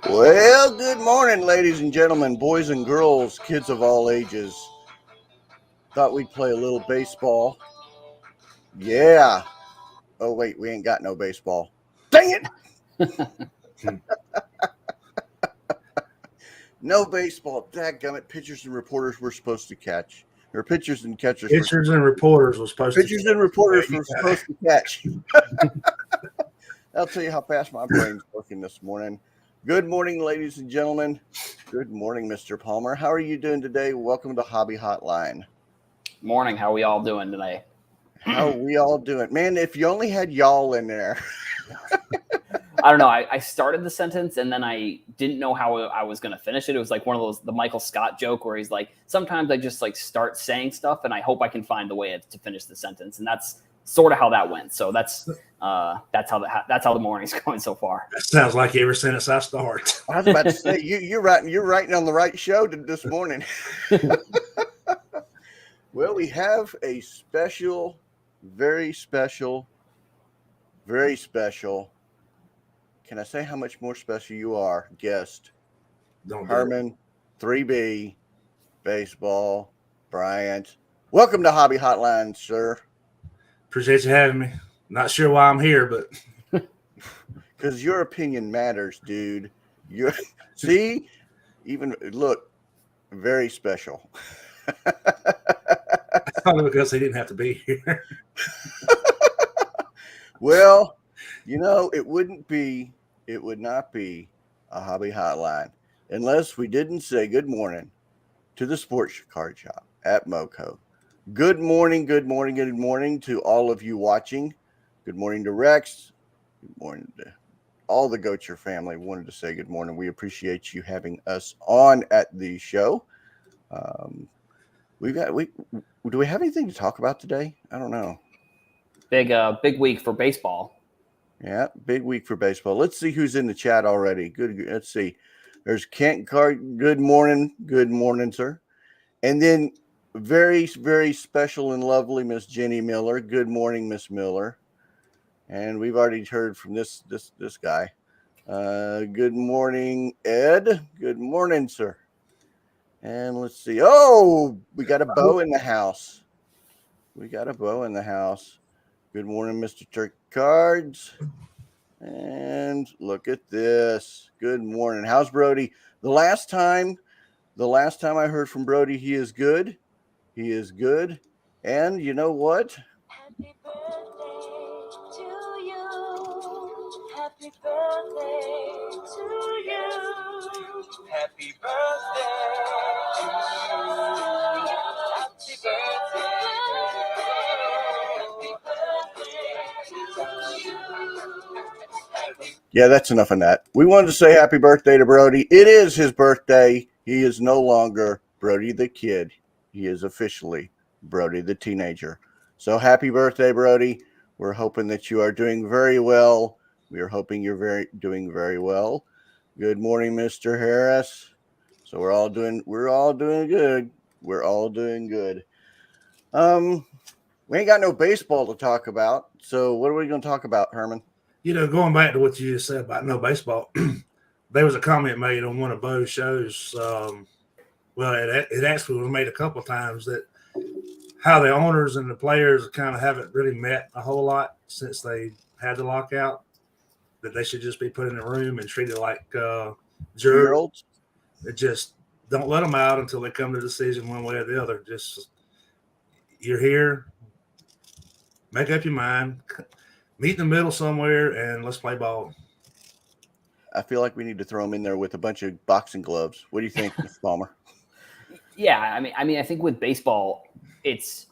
Well, good morning, ladies and gentlemen, boys and girls, kids of all ages. Thought we'd play a little baseball. Yeah. Oh, wait, we ain't got no baseball. Dang it! No baseball. Dadgummit. Pitchers and reporters were supposed to catch. Or pitchers and catchers. Pitchers and reporters were supposed pitchers to and reporters were supposed to catch. I'll tell you how fast my brain's working this morning. Good morning, ladies and gentlemen. Good morning, Mr. Palmer. How are you doing today? Welcome to Hobby Hotline. Morning. How are we all doing today? How are we all doing? Man, if you only had y'all in there. I don't know. I started the sentence and then I didn't know how I was going to finish it. It was like one of those, the Michael Scott joke where he's like, sometimes I just like start saying stuff and I hope I can find the way to finish the sentence. And that's sort of how that went. So that's how the morning's going so far. That sounds like every sentence I start. I was about to say, you're writing on the right show this morning. Well, we have a special, very special, very special. Can I say how much more special you are? Guest Herman, 3B, baseball, Bryant. Welcome to Hobby Hotline, sir. Appreciate you having me. Not sure why I'm here, but because your opinion matters, dude. See, even look, very special. Probably because they didn't have to be here. Well, it would not be a Hobby Hotline unless we didn't say good morning to the sports card shop at MoCo. Good morning to all of you watching. Good morning to Rex. Good morning to all the Goacher family. Wanted to say good morning. We appreciate you having us on at the show. Do we have anything to talk about today? I don't know. Big week for baseball. Yeah, big week for baseball. Let's see who's in the chat already. Good. Let's see. There's Kent Card. Good morning, sir. And then very, very special and lovely Miss Jenny Miller. Good morning, Miss Miller. And we've already heard from this guy. Good morning, Ed. Good morning, sir. And let's see. Oh, we got a Bo in the house. Good morning, Mr. Turkey Cards. And look at this. Good morning. How's Brody? The last time I heard from Brody, he is good. And you know what? Happy birthday to you. Happy birthday to you. Happy birthday to you. Happy birthday. Yeah, that's enough of that. We wanted to say happy birthday to Brody. It is his birthday. He is no longer Brody the kid. He is officially Brody the teenager. So happy birthday, Brody. We're hoping that you are doing very well. We are hoping you're doing very well. Good morning, Mr. Harris. So we're all doing good. We ain't got no baseball to talk about. So what are we going to talk about, Herman? Going back to what you just said about no baseball, there was a comment made on one of Bo's shows. It actually was made a couple of times that how the owners and the players kind of haven't really met a whole lot since they had the lockout, that they should just be put in a room and treated like jurors. Just don't let them out until they come to a decision one way or the other. Just, you're here, make up your mind, meet in the middle somewhere, and let's play ball. I feel like we need to throw them in there with a bunch of boxing gloves. What do you think, Mr. Palmer? Yeah, I mean, I think with baseball, it's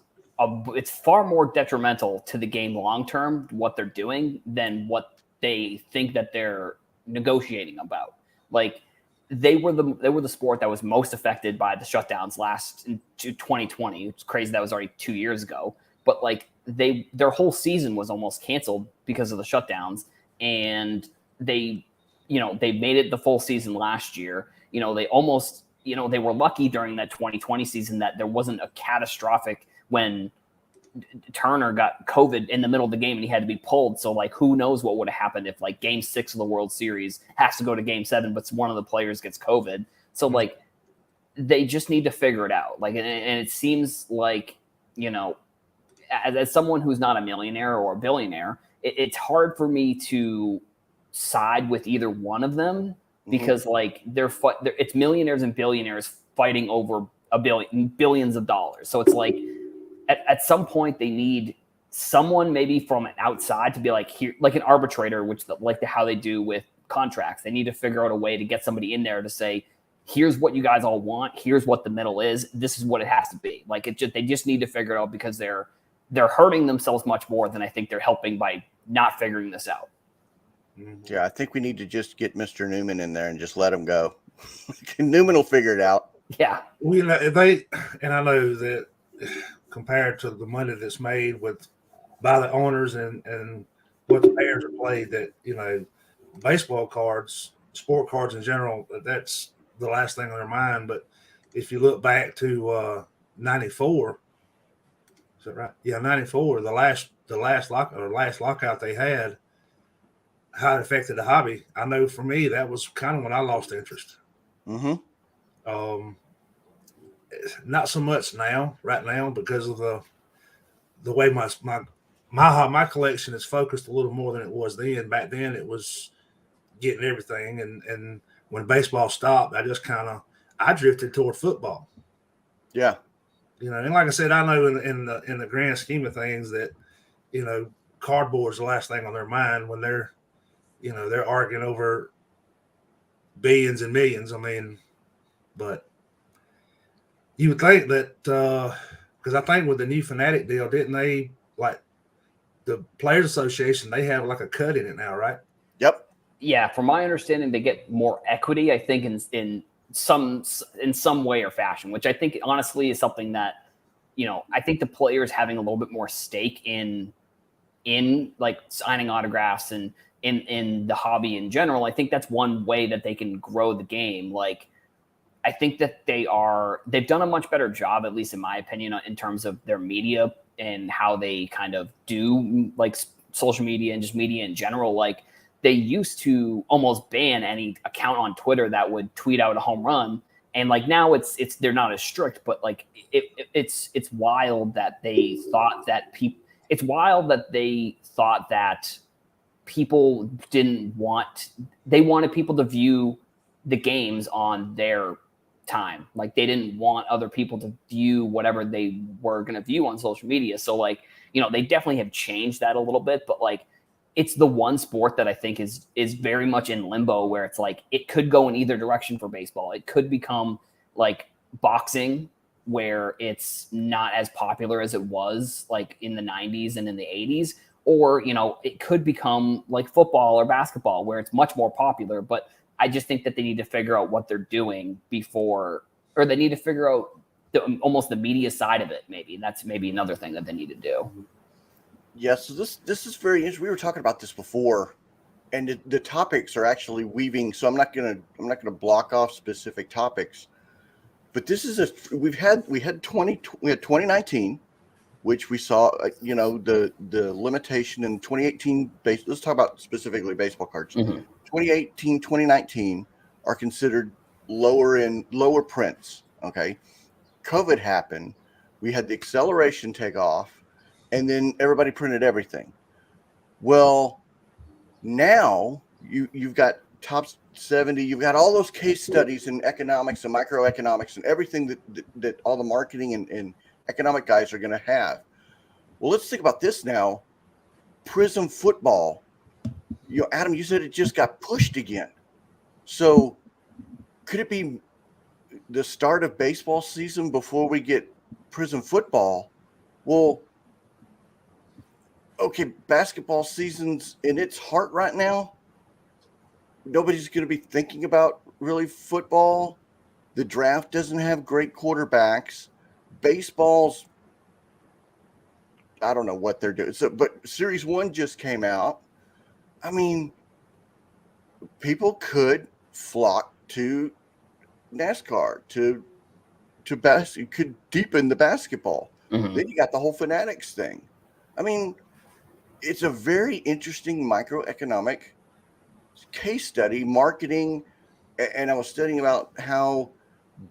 far more detrimental to the game long term what they're doing than what they think that they're negotiating about. Like they were the sport that was most affected by the shutdowns last in 2020. It's crazy that was already 2 years ago, but like their whole season was almost canceled because of the shutdowns, and they made it the full season last year. They almost, they were lucky during that 2020 season that there wasn't a catastrophic when Turner got COVID in the middle of the game and he had to be pulled. So like, who knows what would have happened if like game 6 of the World Series has to go to game 7, but one of the players gets COVID. So like, they just need to figure it out. Like, and it seems like, you know, as someone who's not a millionaire or a billionaire, it's hard for me to side with either one of them because like it's millionaires and billionaires fighting over billions of dollars. So it's like at some point they need someone maybe from an outside to be like here, like an arbitrator, which like how they do with contracts. They need to figure out a way to get somebody in there to say, here's what you guys all want. Here's what the middle is. This is what it has to be. Like they just need to figure it out because they're hurting themselves much more than I think they're helping by not figuring this out. Yeah, I think we need to just get Mr. Newman in there and just let him go. Newman will figure it out. Yeah. Well, you know, and I know that compared to the money that's made by the owners and what the players are played, that, you know, baseball cards, sport cards in general, that's the last thing on their mind. But if you look back to 94, is that right? Yeah, 94, the last lockout they had, how it affected the hobby. I know for me, that was kind of when I lost interest. Not so much right now, because of the way my collection is focused a little more than it was then. Back then, it was getting everything, and when baseball stopped, I drifted toward football. Yeah, you know, and like I said, I know in the grand scheme of things that, you know, cardboard's the last thing on their mind when they're arguing over billions and millions. I mean, but you would think that because I think with the new Fanatic deal, didn't they, like the Players Association, they have like a cut in it now, right? Yep. Yeah, from my understanding, they get more equity, I think, in some way or fashion, which I think honestly is something that, you know, I think the players having a little bit more stake in like signing autographs and in the hobby in general. I think that's one way that they can grow the game. Like, I think that they've done a much better job, at least in my opinion, in terms of their media and how they kind of do like social media and just media in general. Like, they used to almost ban any account on Twitter that would tweet out a home run. And like now they're not as strict, but like it's wild that they thought that people they wanted people to view the games on their time. Like, they didn't want other people to view whatever they were going to view on social media. So like, you know, they definitely have changed that a little bit, but like, it's the one sport that I think is very much in limbo, where it's like it could go in either direction for baseball. It could become like boxing, where it's not as popular as it was like in the 90s and in the 80s, or, you know, it could become like football or basketball, where it's much more popular. But I just think that they need to figure out what they're doing or they need to figure out almost the media side of it. Maybe that's another thing that they need to do. Yeah, so this is very interesting. We were talking about this before, and the topics are actually weaving. So I'm not gonna block off specific topics, but this is we had 2019, which we saw you know, the limitation in 2018. Let's talk about specifically baseball cards. 2018, 2019 are considered lower prints. Okay, COVID happened. We had the acceleration take off. And then everybody printed everything. Well, now you've got top 70. You've got all those case studies in economics and microeconomics and everything that all the marketing and economic guys are going to have. Well, let's think about this now. Prism football. You know, Adam, you said it just got pushed again. So could it be the start of baseball season before we get Prism football? Well, okay, basketball season's in its heart right now. Nobody's going to be thinking about really football. The draft doesn't have great quarterbacks. Baseball's, I don't know what they're doing. So, but Series 1 just came out. I mean, people could flock to NASCAR, to could deepen the basketball. Mhm. Then you got the whole Fanatics thing. I mean, it's a very interesting microeconomic case study, marketing, and I was studying about how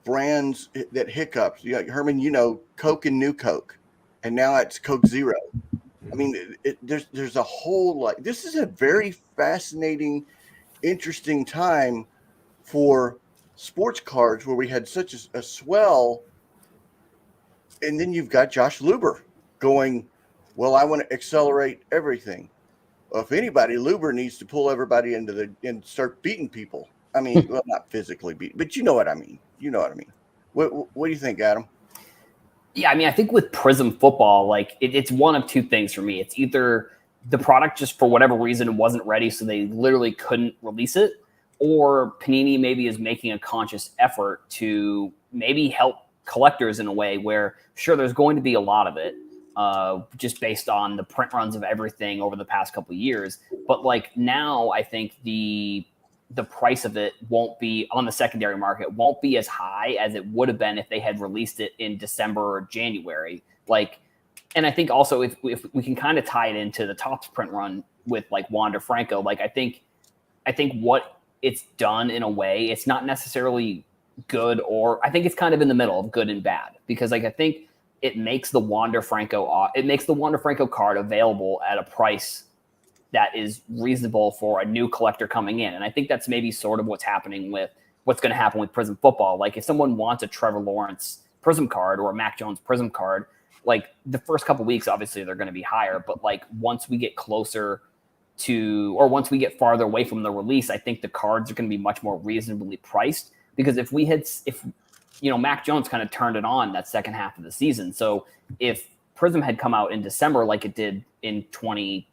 brands that hiccups. Herman, Coke and New Coke, and now it's Coke Zero. I mean, there's a whole this is a very fascinating, interesting time for sports cards where we had such a swell, and then you've got Josh Luber going, well, I want to accelerate everything. Well, if anybody, Luber needs to pull everybody and start beating people. I mean, well, not physically beat, but you know what I mean. What do you think, Adam? Yeah, I mean, I think with Prism Football, like it's one of two things for me. It's either the product just for whatever reason wasn't ready, so they literally couldn't release it, or Panini maybe is making a conscious effort to maybe help collectors in a way where, sure, there's going to be a lot of it, just based on the print runs of everything over the past couple of years. But like now, I think the price of it won't be on the secondary market, won't be as high as it would have been if they had released it in December or January. And I think also if we can kind of tie it into the Topps print run with like Wander Franco, like I think what it's done in a way, it's not necessarily good, or I think it's kind of in the middle of good and bad, because like I think it makes the Wander Franco card available at a price that is reasonable for a new collector coming in. And I think that's maybe sort of what's going to happen with Prism Football. Like if someone wants a Trevor Lawrence Prism card or a Mac Jones Prism card, like the first couple weeks, obviously they're going to be higher, but like once we get closer to, or once we get farther away from the release, I think the cards are going to be much more reasonably priced, because if Mac Jones kind of turned it on that second half of the season. So if Prism had come out in December, like it did in 2020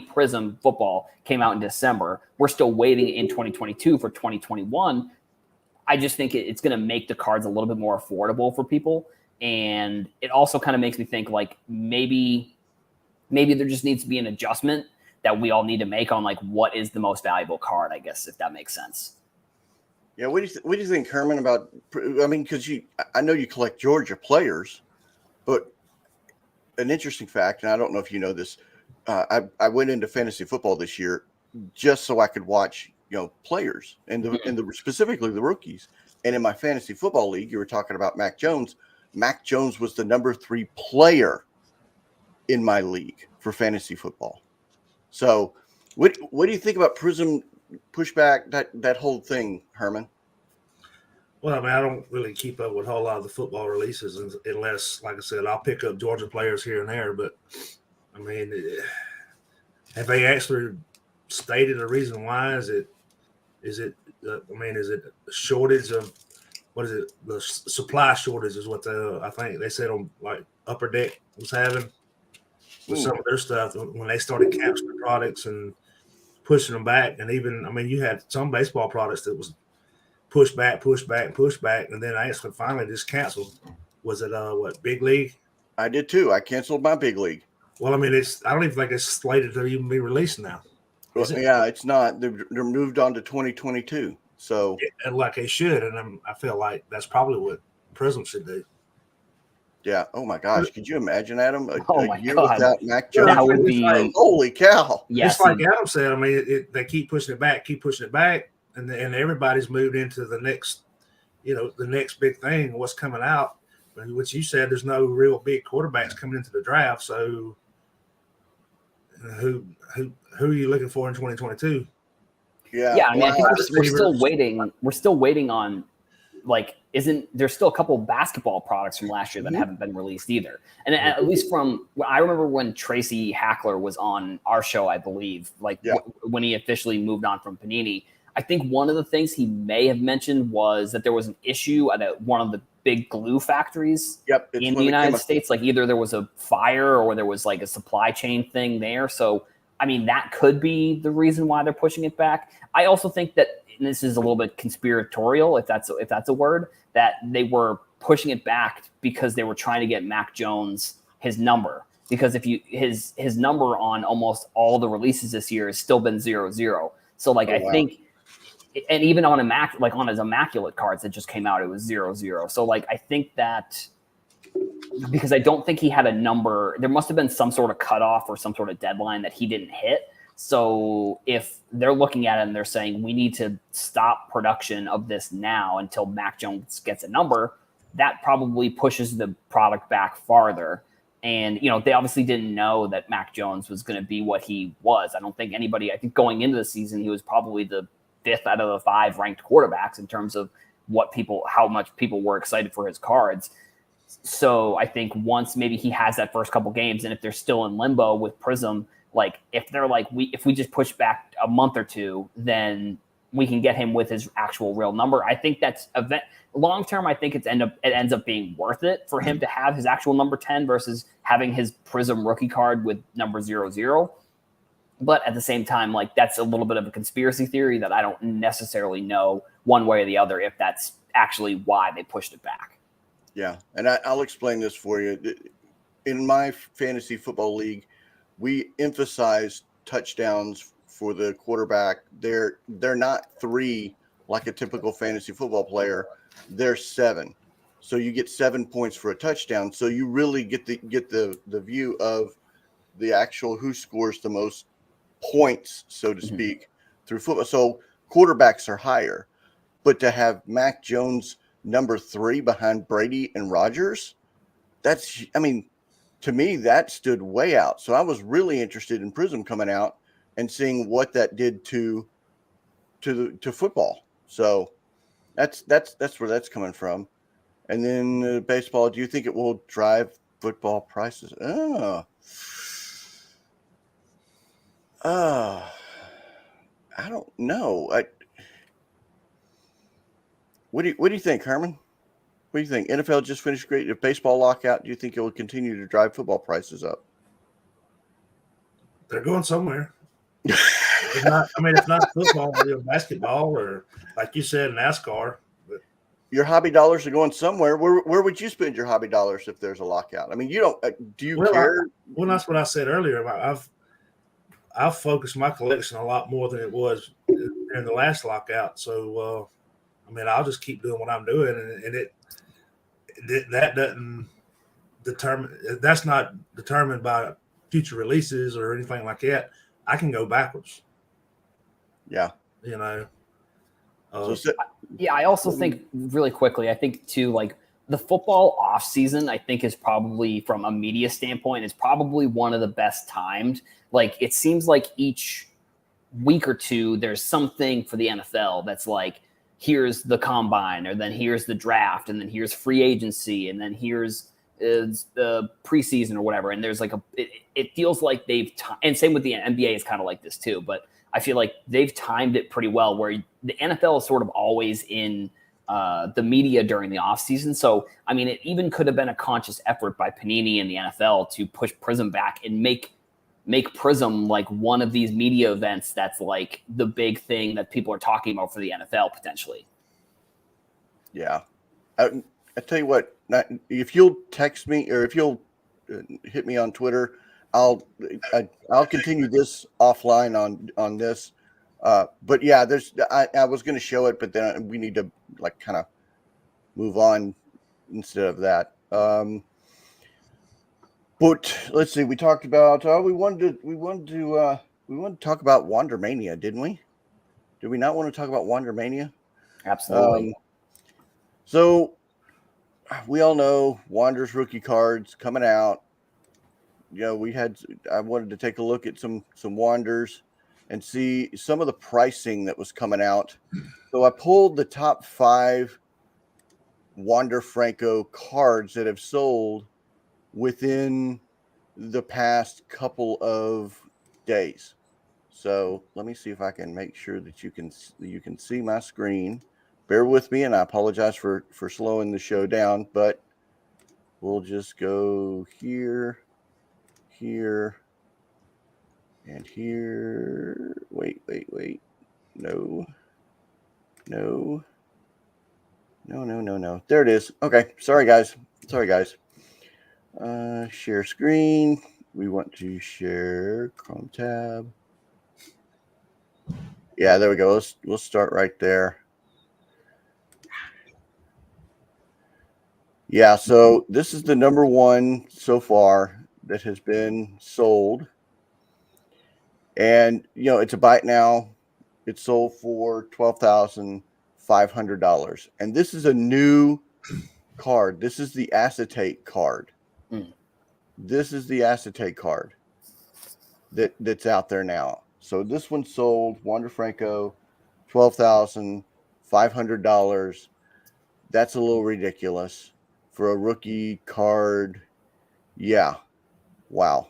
Prism Football came out in December. We're still waiting in 2022 for 2021. I just think it's going to make the cards a little bit more affordable for people. And it also kind of makes me think like maybe there just needs to be an adjustment that we all need to make on like what is the most valuable card, I guess, if that makes sense. Yeah. What do you think, Herman, about, I mean, because I know you collect Georgia players, but an interesting fact, and I don't know if you know this, I went into fantasy football this year just so I could watch, players and specifically the rookies. And in my fantasy football league, you were talking about Mac Jones. Mac Jones was the number 3 player in my league for fantasy football. So, what do you think about Prism pushback, that whole thing, Herman? Well, I mean, I don't really keep up with a whole lot of the football releases unless, like I said, I'll pick up Georgia players here and there. But, I mean, have they actually stated a reason why? Is it a shortage of, what is it? The supply shortage is what I think they said on like Upper Deck was having with some of their stuff when they started canceling products and pushing them back. And even, I mean, you had some baseball products that was push back, and then I actually finally just canceled. Was it Big League? I did too. I canceled my Big League. Well, I mean, I don't even think it's slated to even be released now. Yeah, it's not. They're moved on to 2022. So, and like they should, and I feel like that's probably what Prism should do. Yeah. Oh my gosh. Could you imagine, Adam? A year God. without Mac Jones. That would be, holy cow. yes. Just like Adam said, I mean, they keep pushing it back, and everybody's moved into the next, the next big thing. What's coming out? Which you said, there's no real big quarterbacks coming into the draft. So, who are you looking for in 2022? Yeah, I mean, I think we're still waiting. We're still waiting on, like, there's still a couple basketball products from last year that haven't been released either. And at least I remember when Tracy Hackler was on our show, I believe, when he officially moved on from Panini, I think one of the things he may have mentioned was that there was an issue at one of the big glue factories in the United States. Like either there was a fire or there was like a supply chain thing there. So, I mean, that could be the reason why they're pushing it back. I also think that, and this is a little bit conspiratorial, if that's a word, that they were pushing it back because they were trying to get Mac Jones his number. Because if his number on almost all the releases this year has still been 0-0. So like I think and even on on his immaculate cards that just came out, it was 0-0. So like I think that because I don't think he had a number, there must have been some sort of cutoff or some sort of deadline that he didn't hit. So if they're looking at it and they're saying we need to stop production of this now until Mac Jones gets a number, that probably pushes the product back farther. And, they obviously didn't know that Mac Jones was going to be what he was. I think going into the season, he was probably the 5th out of the 5 ranked quarterbacks in terms of how much people were excited for his cards. So I think once maybe he has that first couple games, and if they're still in limbo with Prism, like if they're like, if we just push back a month or two, then we can get him with his actual real number. I think that's long term. I think it ends up being worth it for him to have his actual number 10 versus having his Prism rookie card with number 00. But at the same time, like that's a little bit of a conspiracy theory that I don't necessarily know one way or the other if that's actually why they pushed it back. Yeah, and I'll explain this for you. In my fantasy football league, we emphasize touchdowns for the quarterback. They're not 3 like a typical fantasy football player. They're 7. So you get 7 points for a touchdown. So you really get the view of the actual who scores the most points, so to speak, through football. So quarterbacks are higher. But to have Mac Jones number 3 behind Brady and Rodgers, to me, that stood way out. So I was really interested in Prism coming out and seeing what that did to football. So that's where that's coming from. And then baseball, do you think it will drive football prices? I don't know. What do you think, Herman? What do you think? NFL just finished great. If baseball lockout, do you think it will continue to drive football prices up? They're going somewhere. It's not football, or basketball, or like you said, NASCAR. But your hobby dollars are going somewhere. Where would you spend your hobby dollars if there's a lockout? I mean, you don't. Do you care? That's what I said earlier. I've focused my collection a lot more than it was in the last lockout. So, I'll just keep doing what I'm doing, and that doesn't determine. That's not determined by future releases or anything like that. I can go backwards. Yeah. I also think really quickly, I think too, like the football off season, I think is probably from a media standpoint, is probably one of the best timed. Like it seems like each week or two, there's something for the NFL that's like, here's the combine, or then here's the draft, and then here's free agency, and then here's the preseason or whatever. And there's like it feels like and same with the NBA is kind of like this too, but I feel like they've timed it pretty well where the NFL is sort of always in the media during the offseason. So, it even could have been a conscious effort by Panini and the NFL to push Prism back and make Prism like one of these media events that's like the big thing that people are talking about for the NFL potentially. Yeah. I tell you what, if you'll text me or if you'll hit me on Twitter, I'll continue this offline on this. But yeah, I was going to show it, but then we need to like kind of move on instead of that. But let's see. We talked about. We wanted to talk about Wander Mania, didn't we? Did we not want to talk about Wander Mania? Absolutely. So we all know Wander's rookie cards coming out. I wanted to take a look at some Wanders and see some of the pricing that was coming out. So I pulled the top 5 Wander Franco cards that have sold within the past couple of days. So let me see if I can make sure that you can see my screen. Bear with me, and I apologize for slowing the show down, but we'll just go here, and here. Wait. No. There it is. Okay. Sorry, guys. Share screen. We want to share Chrome tab. Yeah, there we go. We'll start right there. Yeah, so this is the number one so far that has been sold. And, it's a buy it now. It's sold for $12,500. And this is a new card. This is the acetate card. Mm. This is the acetate card that's out there now. So this one sold, Wander Franco, $12,500. That's a little ridiculous for a rookie card. Yeah. Wow.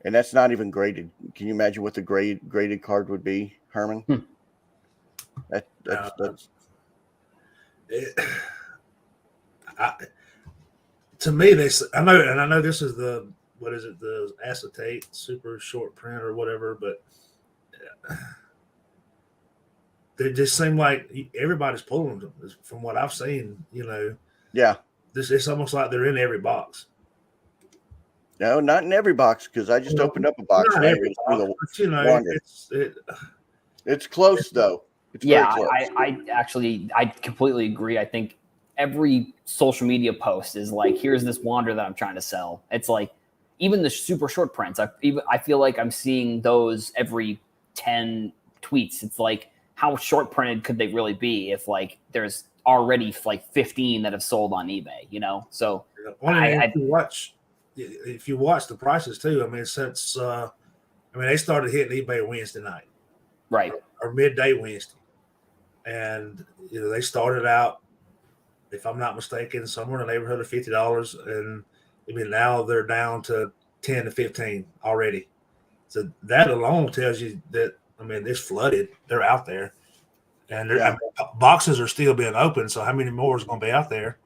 And that's not even graded. Can you imagine what the graded card would be, Herman? That's to me, I know this is the acetate super short print or whatever, but they just seem like everybody's pulling them from what I've seen. Yeah. It's almost like they're in every box. No, not in every box, because I just opened up a box. Not every box, but it's close though. It's yeah, very close. I completely agree. I think every social media post is like, here's this Wander that I'm trying to sell. It's like even the super short prints. I feel like I'm seeing those every 10 tweets. It's like, how short printed could they really be if like there's already like 15 that have sold on eBay? So if you watch the prices too, I mean, since they started hitting eBay Wednesday night, right, or midday Wednesday, and they started out, if I'm not mistaken, somewhere in the neighborhood of $50, and now they're down to 10 to 15 already. So that alone tells you that it's flooded. They're out there, and boxes are still being open. So how many more is going to be out there?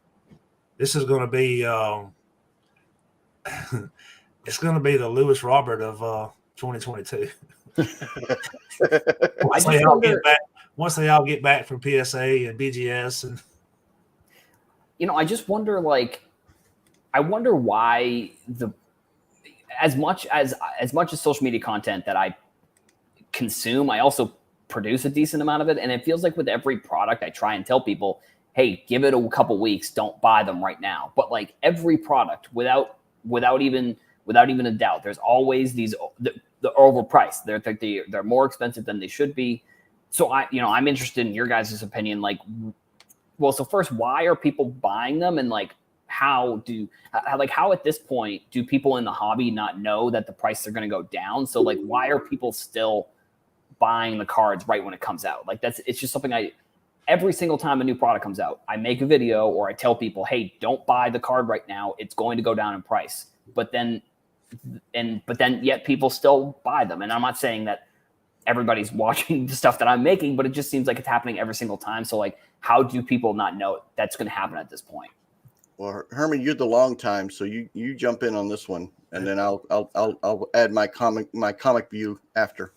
This is going to be it's going to be the Lewis Robert of 2022. Once they all get back from PSA and BGS, and I just wonder, I wonder why as much as social media content that I consume, I also produce a decent amount of it, and it feels like with every product I try and tell people, hey, give it a couple weeks, don't buy them right now. But like every product, without even a doubt, there's always they're overpriced. They're more expensive than they should be. So I'm interested in your guys' opinion. So first, why are people buying them, and how at this point do people in the hobby not know that the prices are going to go down? So why are people still buying the cards right when it comes out? It's just something every single time a new product comes out, I make a video or I tell people, hey, don't buy the card right now. It's going to go down in price. But then yet people still buy them. And I'm not saying that everybody's watching the stuff that I'm making, but it just seems like it's happening every single time. So how do people not know that's going to happen at this point? Well, Herman, you're the long time, so you jump in on this one, and then I'll add my comic view after.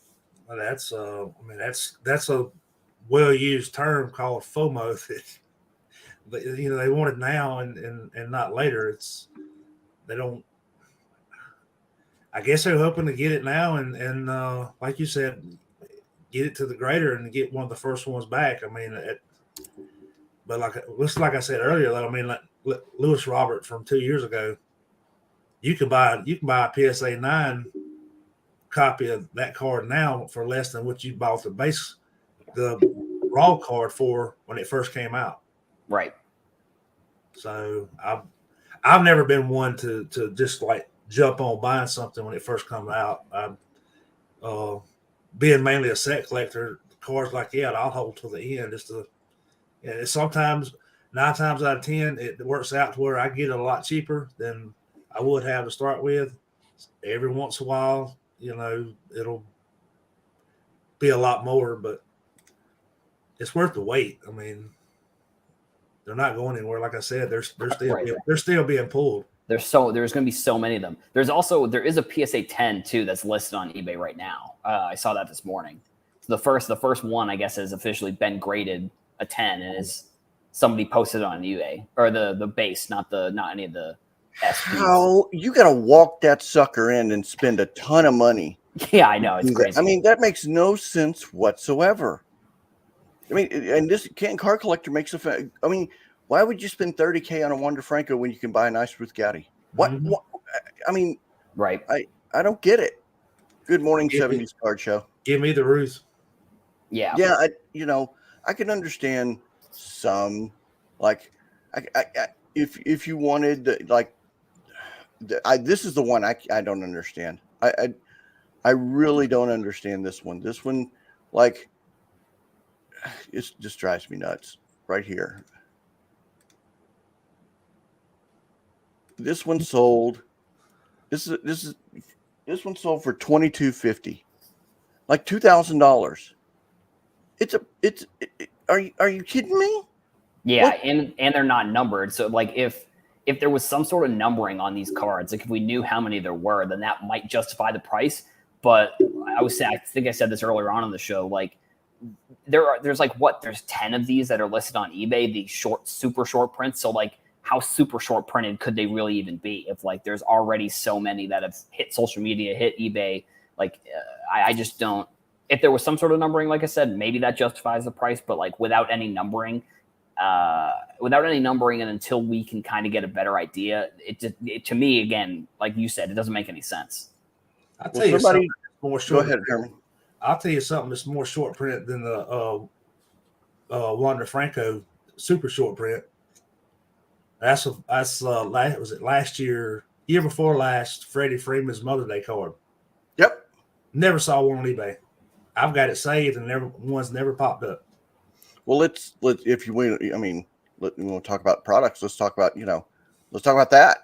Well, that's a well-used term called FOMO. They want it now and not later. They don't. I guess they're hoping to get it now and like you said, get it to the grader and get one of the first ones back. But like I said earlier, Lewis Robert from 2 years ago, you can buy a PSA 9 copy of that card now for less than what you bought the raw card for when it first came out. Right. So I've never been one to just jump on buying something when it first comes out. Being mainly a set collector, cards like that, I'll hold till the end sometimes 9 times out of 10 it works out to where I get it a lot cheaper than I would have to start with. Every once in a while, it'll be a lot more, but it's worth the wait. They're not going anywhere. Like I said, they're still being pulled. There's going to be so many of them. There is a PSA 10 too that's listed on eBay right now. I saw that this morning. So the first one, I guess, has officially been graded a 10, and is somebody posted on eBay, or the base, not any of the SPs. How you got to walk that sucker in and spend a ton of money Yeah, I know. It's crazy. I mean, that makes no sense whatsoever. I mean, and this Canton Card Collector makes I mean, why would you spend $30K on a Wander Franco when you can buy a nice Ruth Gowdy? What? I mean, right. I don't get it. Good morning, Give me- 70s Card Show. Give me the Ruth. Yeah. Yeah, I can understand some, like, if you wanted this is the one I don't understand. I really don't understand this one. This one, like, it just drives me nuts right here. This one sold. This one sold for $2,250, like $2,000. Are you kidding me? Yeah, What? and they're not numbered. So like if there was some sort of numbering on these cards, like if we knew how many there were, then that might justify the price. But I think I said this earlier on in the show, like there's 10 of these that are listed on eBay, the super short prints. So like how super short printed could they really even be if like there's already so many that have hit social media, hit eBay? Like I just don't. If there was some sort of numbering, like I said, maybe that justifies the price. But like without any numbering, and until we can kind of get a better idea, it to me, again, like you said, it doesn't make any sense. I'll tell you something more short. Go ahead, Herman. I'll tell you something that's more short print than the Wander Franco super short print. Was it last year before last, Freddie Freeman's Mother's Day card. Yep. Never saw one on eBay. I've got it saved and one's never popped up. Well, let's if you want, I mean, we want to talk about products. Let's talk about that.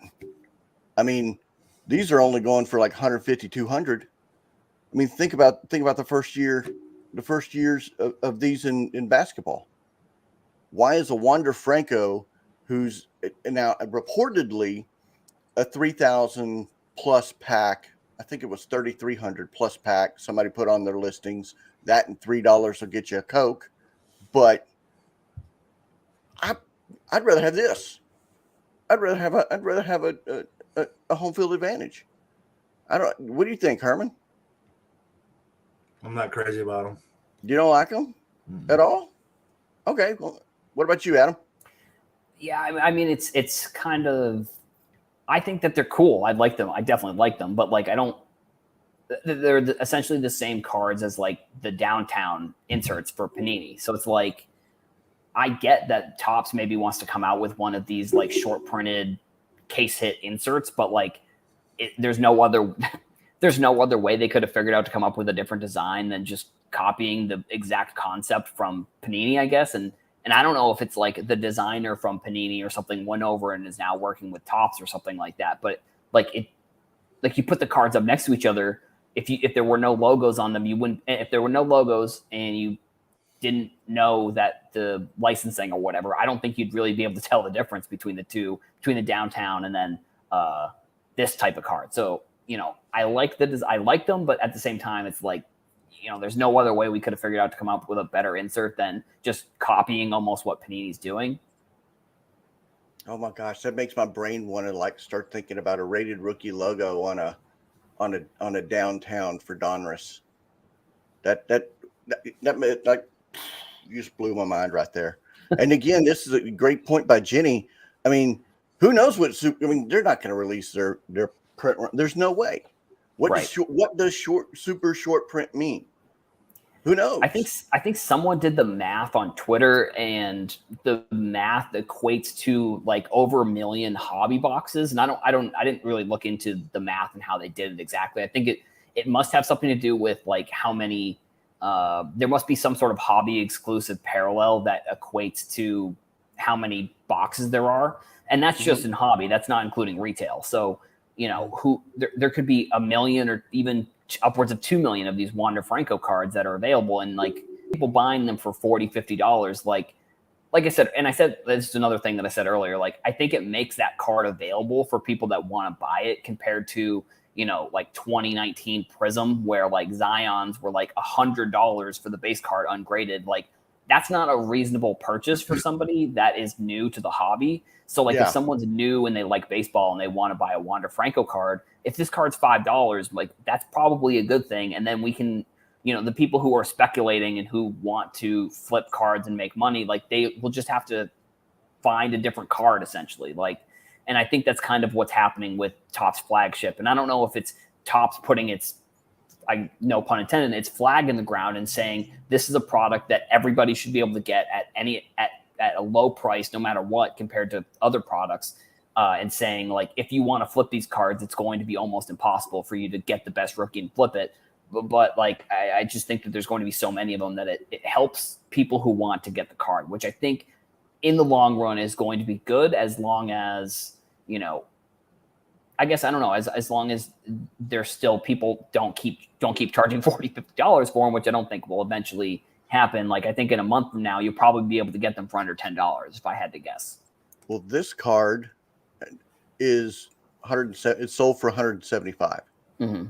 I mean, these are only going for like 150, 200. I mean, think about the first years of these in basketball. Why is a Wander Franco, who's now reportedly a 3,000 plus pack? I think it was 3,300 plus pack. Somebody put on their listings that, and $3 will get you a Coke. But I'd rather have this. I'd rather have a home field advantage. What do you think, Herman? I'm not crazy about them. You don't like them at all? Okay. Well, what about you, Adam? Yeah, I mean, it's kind of. I think that they're cool. I like them. I definitely like them, but like I don't. They're essentially the same cards as like the downtown inserts for Panini. So it's like, I get that Topps maybe wants to come out with one of these like short printed case hit inserts, but like there's no other way they could have figured out to come up with a different design than just copying the exact concept from Panini, I guess. And I don't know if it's like the designer from Panini or something went over and is now working with Topps or something like that. But like you put the cards up next to each other. If there were no logos on them, you wouldn't. If there were no logos and you didn't know that the licensing or whatever, I don't think you'd really be able to tell the difference between the two, between the downtown and then this type of card. So I like them, but at the same time, it's like there's no other way we could have figured out to come up with a better insert than just copying almost what Panini's doing. Oh my gosh, that makes my brain want to like start thinking about a rated rookie logo on a downtown for Donruss. That like you just blew my mind right there. And again, this is a great point by Jenny. I mean, who knows they're not going to release their print. There's no way. What does super short print mean? Who knows? I think someone did the math on Twitter, and the math equates to like over 1 million hobby boxes. And I didn't really look into the math and how they did it exactly. I think it must have something to do with like how many. There must be some sort of hobby exclusive parallel that equates to how many boxes there are, and that's just in hobby. That's not including retail. So there could be 1 million or even upwards of 2 million of these Wander Franco cards that are available, and like people buying them for $40-$50. Like I said, and I said this is another thing that I said earlier. Like I think it makes that card available for people that want to buy it compared to like 2019 Prism, where like Zions were like $100 for the base card ungraded. Like that's not a reasonable purchase for somebody that is new to the hobby. So like if someone's new and they like baseball and they want to buy a Wander Franco card, if this card's $5, like that's probably a good thing. And then we can, the people who are speculating and who want to flip cards and make money, like they will just have to find a different card essentially. Like, and I think that's kind of what's happening with Topps flagship. And I don't know if it's Topps putting its, no pun intended, its flag in the ground and saying this is a product that everybody should be able to get at a low price, no matter what, compared to other products, and saying like if you want to flip these cards, it's going to be almost impossible for you to get the best rookie and flip it. But like I just think that there's going to be so many of them that it helps people who want to get the card, which I think in the long run is going to be good, as long as I guess I don't know, as long as there's still people don't keep charging $40-$50 for them, which I don't think will eventually happen. Like I think in a month from now, you'll probably be able to get them for under $10 if I had to guess. Well, this card is it's sold for $175. Mm-hmm.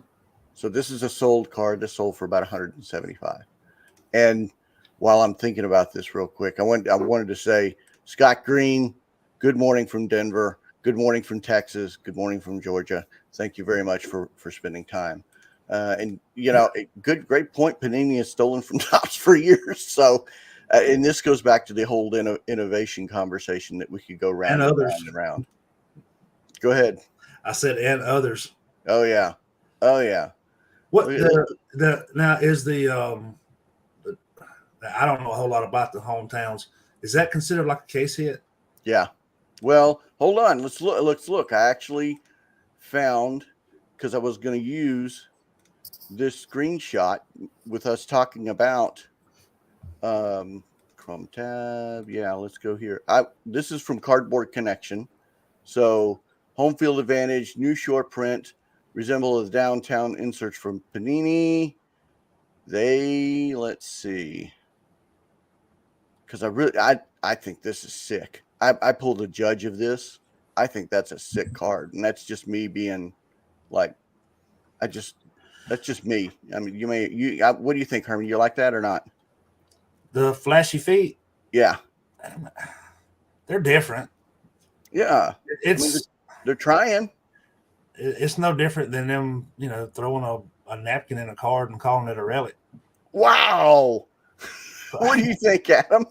So this is a sold card that sold for about $175. And while I'm thinking about this real quick, I wanted to say, Scott Green, good morning from Denver. Good morning from Texas. Good morning from Georgia. Thank you very much for spending time. And great point. Panini has stolen from Topps for years. So, and this goes back to the whole innovation conversation that we could go round and round and round. Go ahead. I said, and others. Oh yeah. What now is the I don't know a whole lot about the hometowns. Is that considered like a case hit? Yeah. Well, hold on. Let's look. I actually found, because I was going to use this screenshot with us talking about Chrome tab. Yeah, let's go here. This is from Cardboard Connection. So home field advantage, new short print, resemble the downtown inserts from Panini. Let's see. Because I think this is sick. I pulled a judge of this. I think that's a sick card, and that's just me being like, that's just me. I mean, what do you think, Herman? You like that or not? The flashy feet. Yeah, they're different. Yeah, they're trying. It's no different than them, throwing a napkin in a card and calling it a relic. Wow. What do you think, Adam?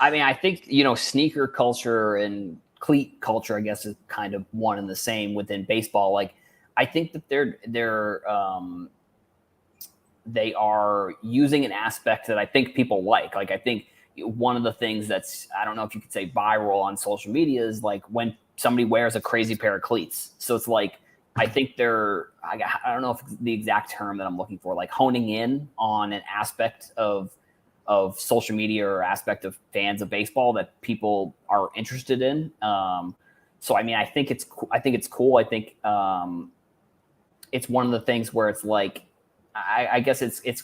I mean, I think, sneaker culture and cleat culture, I guess, is kind of one and the same within baseball. Like, I think that they are using an aspect that I think people like. Like, I think one of the things that's, I don't know if you could say viral on social media, is like when somebody wears a crazy pair of cleats. So it's like, I think I don't know if it's the exact term that I'm looking for, like honing in on an aspect of social media or aspect of fans of baseball that people are interested in. So, I mean, I think it's cool. I think it's one of the things where it's like, I guess it's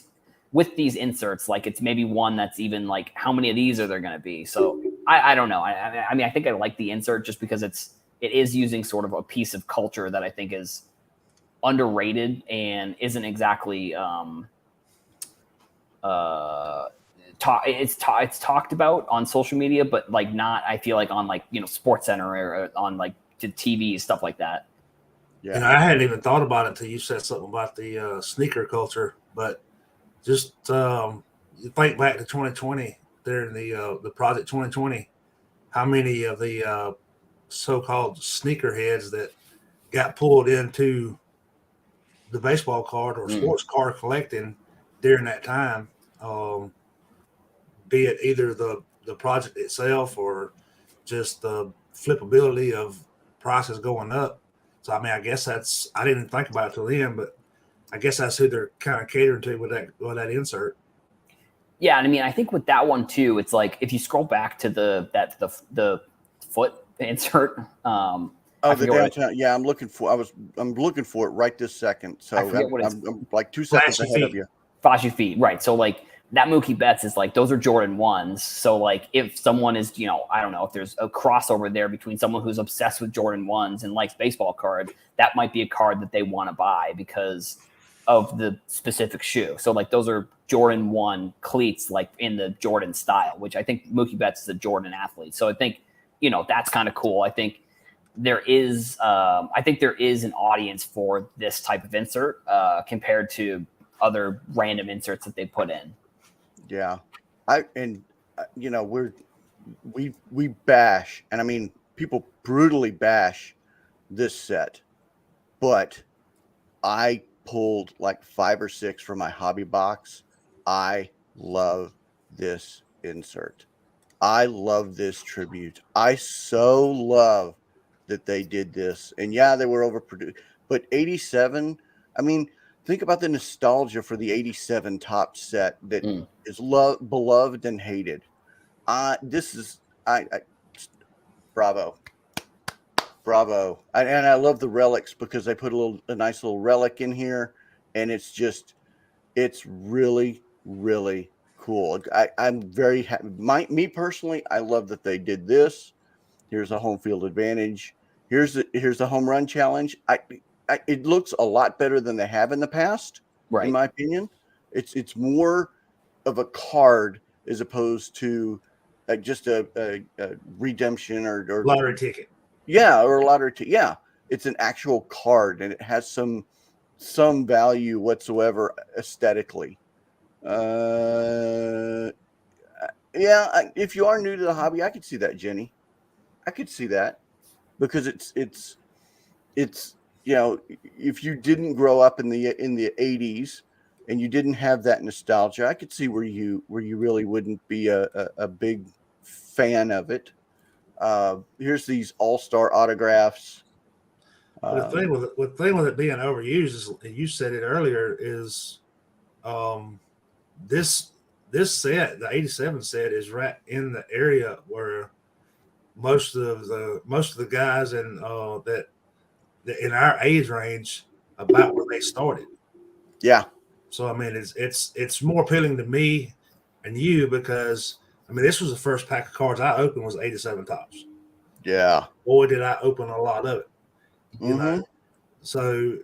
with these inserts, like it's maybe one that's even like, how many of these are there going to be? So I don't know. I mean, I think I like the insert just because it is using sort of a piece of culture that I think is underrated and isn't exactly, it's talked about on social media, but like not, I feel like on like, Sports Center or on like to TV, stuff like that. Yeah. I hadn't even thought about it until you said something about the sneaker culture, but just you think back to 2020 there in the Project 2020, how many of the so-called sneakerheads that got pulled into the baseball card or sports card collecting during that time, be it either the project itself or just the flippability of prices going up. So, I mean, I guess I didn't think about it till then, but I guess that's who they're kind of catering to with that insert. Yeah, and I mean, I think with that one too, it's like if you scroll back to the foot insert. The downtown. Yeah, I'm looking for it right this second. So I'm like 2 seconds ahead of you. Flashy feet, right? So like that Mookie Betts is like, those are Jordan 1s. So like if someone is, I don't know, if there's a crossover there between someone who's obsessed with Jordan 1s and likes baseball cards, that might be a card that they want to buy because of the specific shoe. So like those are Jordan 1 cleats, like in the Jordan style, which I think Mookie Betts is a Jordan athlete. So I think, that's kind of cool. I think there is an audience for this type of insert compared to other random inserts that they put in. Yeah. We bash, and I mean, people brutally bash this set, but I pulled like 5 or 6 from my hobby box. I love this insert. I love this tribute. I so love that they did this. And yeah, they were overproduced, but 87, I mean, think about the nostalgia for the 87 top set that is beloved and hated. This is bravo. And I love the relics because they put a nice little relic in here, and it's really, really cool. I'm very happy. Me personally, I love that they did this. Here's a home field advantage. Here's the home run challenge. It looks a lot better than they have in the past, right? In my opinion, it's more of a card as opposed to just a redemption or lottery ticket. Yeah, or a lottery ticket. Yeah, it's an actual card, and it has some value whatsoever aesthetically. Yeah, if you are new to the hobby, I could see that, Jenny. I could see that because it's if you didn't grow up in the 80s and you didn't have that nostalgia, I could see where you really wouldn't be a big fan of it. Here's these all-star autographs. The thing with it being overused is, you said it earlier, is this set, the 87 set, is right in the area where most of the guys in in our age range, about where they started. Yeah. So I mean, it's more appealing to me and you because I mean, this was the first pack of cards I opened was 87 tops. Yeah. Boy, did I open a lot of it. You know. So,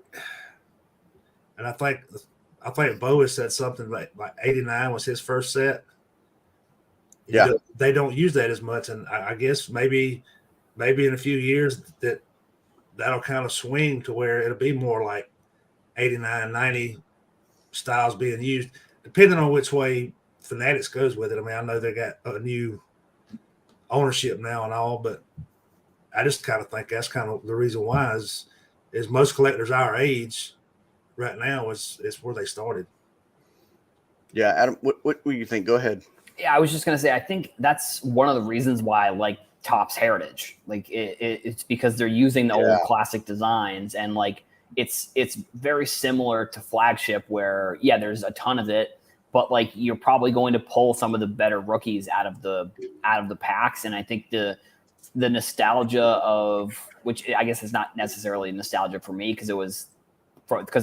and I think Bo has said something like 89 was his first set. Yeah. They don't use that as much, and I guess maybe in a few years that'll kind of swing to where it'll be more like 89, 90 styles being used, depending on which way Fanatics goes with it. I mean, I know they got a new ownership now and all, but I just kind of think that's kind of the reason why is most collectors our age right now is where they started. Yeah, Adam, what do you think? Go ahead. Yeah, I was just gonna say I think that's one of the reasons why I like Topps Heritage. Like it's because they're using the old classic designs, and like it's very similar to Flagship, where there's a ton of it, but like you're probably going to pull some of the better rookies out of the packs, and I think the nostalgia of, which I guess is not necessarily nostalgia for me because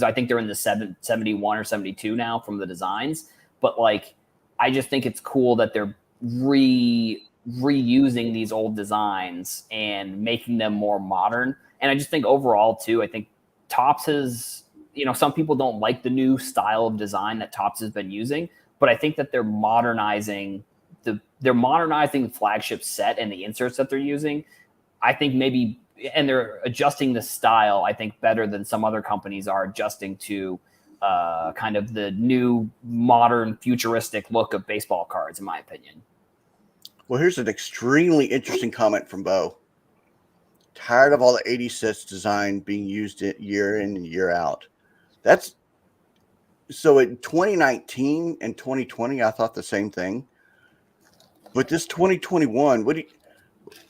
I think they're in the 71 or 72 now from the designs, but like I just think it's cool that they're reusing these old designs and making them more modern. And I just think overall too, I think Topps has, some people don't like the new style of design that Topps has been using, but I think that they're modernizing the Flagship set and the inserts that they're using. I think maybe, and they're adjusting the style, I think, better than some other companies are adjusting to kind of the new modern futuristic look of baseball cards, in my opinion. Well, here's an extremely interesting comment from Bo. Tired of all the 80 sets design being used year in and year out. That's so in 2019 and 2020, I thought the same thing. But this 2021, what do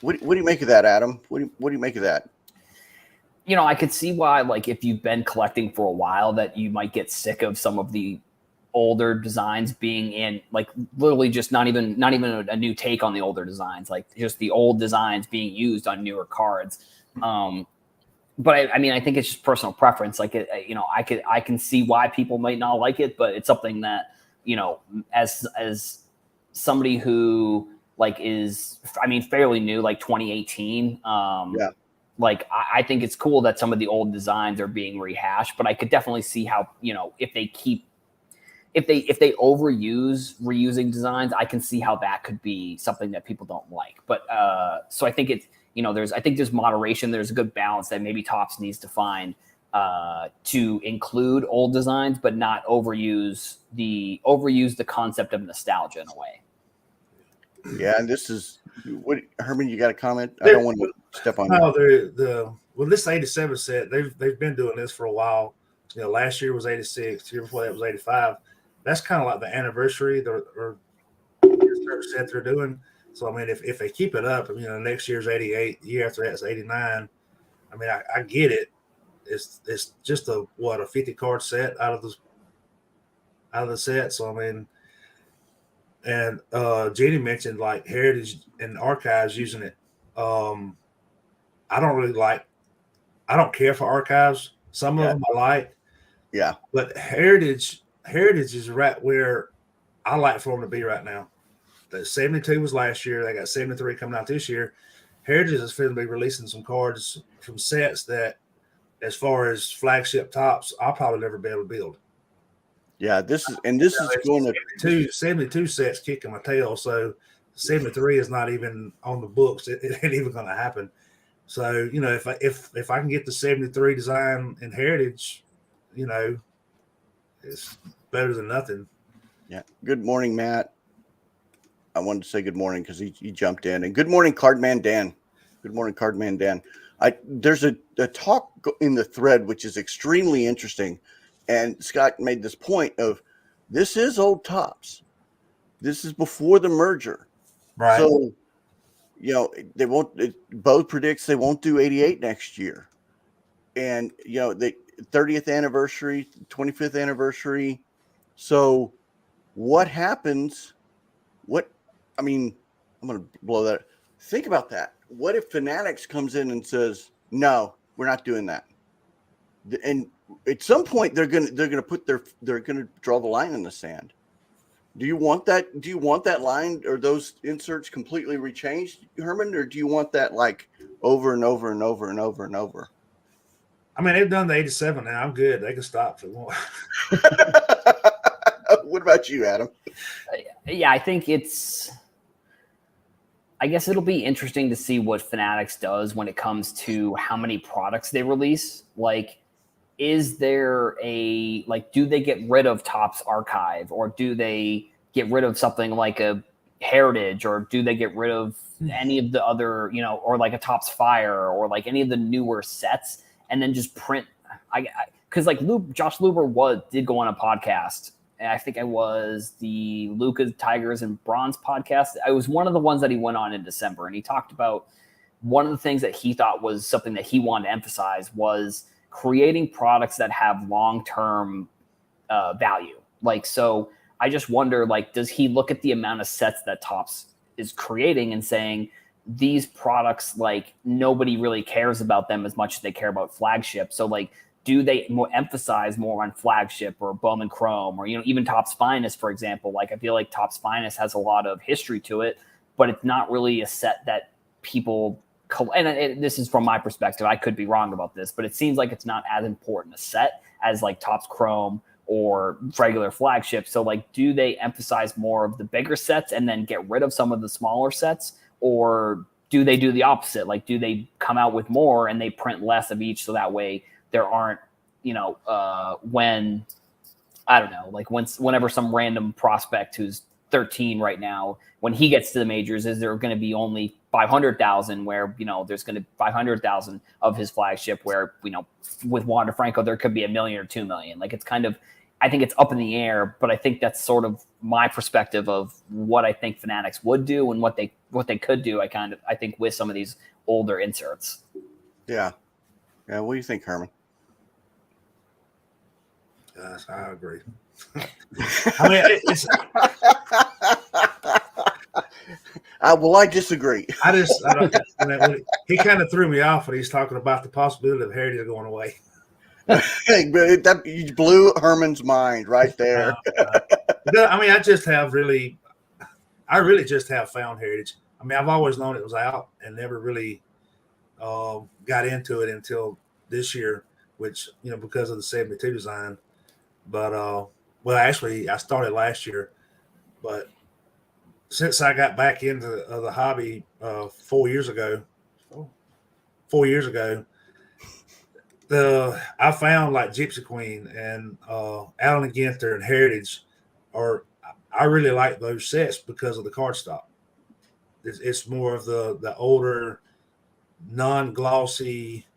you make of that, Adam? What do you make of that? I could see why, like, if you've been collecting for a while, that you might get sick of some of the older designs being in, like, literally just not even a new take on the older designs, like just the old designs being used on newer cards. But I mean, I think it's just personal preference. Like, I can see why people might not like it, but it's something that, as somebody who like is, I mean, fairly new, like 2018, Like, I think it's cool that some of the old designs are being rehashed, but I could definitely see how, if they overuse reusing designs, I can see how that could be something that people don't like. But so I think it's, there's moderation. There's a good balance that maybe Topps needs to find to include old designs, but not overuse the concept of nostalgia in a way. Yeah, and this is what, Herman, you got a comment? I don't want to step on you. No, this 87 set, they've been doing this for a while. Last year was 86, the year before that was 85. That's kind of like the anniversary or set they're doing. So I mean, if they keep it up, next year's 88, the year after that's 89. I mean, I get it. It's just a 50 card set out of the set. So I mean, and Jenny mentioned like Heritage and Archives using it. I don't care for Archives. Some of them I like. Yeah. But Heritage is right where I like for them to be right now. The 72 was last year. They got 73 coming out this year. Heritage is going to be releasing some cards from sets that, as far as flagship Topps, I'll probably never be able to build. Yeah, this is going to 72 sets kicking my tail. So 73 is not even on the books. It ain't even going to happen. So if I can get the 73 design in Heritage, it's better than nothing. Yeah. Good morning, Matt. I wanted to say good morning because he jumped in. And good morning, Cardman Dan. Good morning, Cardman Dan. There's a talk in the thread which is extremely interesting. And Scott made this point of this is old Topps. This is before the merger. Right. So, they won't, Bo predicts they won't do 88 next year. And, the 30th anniversary, 25th anniversary. So what happens? I'm going to blow that. Think about that. What if Fanatics comes in and says, no, we're not doing that? And at some point they're going to draw the line in the sand. Do you want that? Do you want that line or those inserts completely rechanged, Herman, or do you want that like over and over and over and over and over? I mean, they've done the 87 now. I'm good. They can stop if they want. What about you, Adam? Yeah, I guess it'll be interesting to see what Fanatics does when it comes to how many products they release. Like, is there do they get rid of Topps Archive, or do they get rid of something like a Heritage, or do they get rid of any of the other, or like a Topps Fire, or like any of the newer sets, and then just print? Because like Josh Luber did go on a podcast. I think I was the Lucas Tigers and Bronze podcast. I was one of the ones that he went on in December, and he talked about one of the things that he thought was something that he wanted to emphasize was creating products that have long-term value. Like, so I just wonder, like, does he look at the amount of sets that Topps is creating and saying these products, like, nobody really cares about them as much as they care about flagship? So like, do they emphasize more on flagship or Bowman Chrome, or even Topps Finest, for example? Like, I feel like Topps Finest has a lot of history to it, but it's not really a set that people. And this is from my perspective. I could be wrong about this, but it seems like it's not as important a set as like Topps Chrome or regular flagship. So like, do they emphasize more of the bigger sets and then get rid of some of the smaller sets, or do they do the opposite? Like, do they come out with more and they print less of each, so that way there aren't, when, I don't know, like whenever some random prospect who's 13 right now, when he gets to the majors, is there going to be only 500,000 where, there's going to be 500,000 of his flagship where, with Wander Franco, there could be 1 million or 2 million. Like, it's kind of, I think it's up in the air, but I think that's sort of my perspective of what I think Fanatics would do and what they could do. I think with some of these older inserts. Yeah. Yeah. What do you think, Herman? Yes, I agree. I mean, I disagree. I don't, he kind of threw me off when he's talking about the possibility of Heritage going away. You blew Herman's mind right there. I mean, I really just have found Heritage. I mean, I've always known it was out and never really got into it until this year, which, because of the 72 design. But well, actually, I started last year, but since I got back into the hobby 4 years ago, I found like Gypsy Queen and Allen and Ginter and Heritage I really like those sets because of the cardstock. It's more of the older, non-glossy,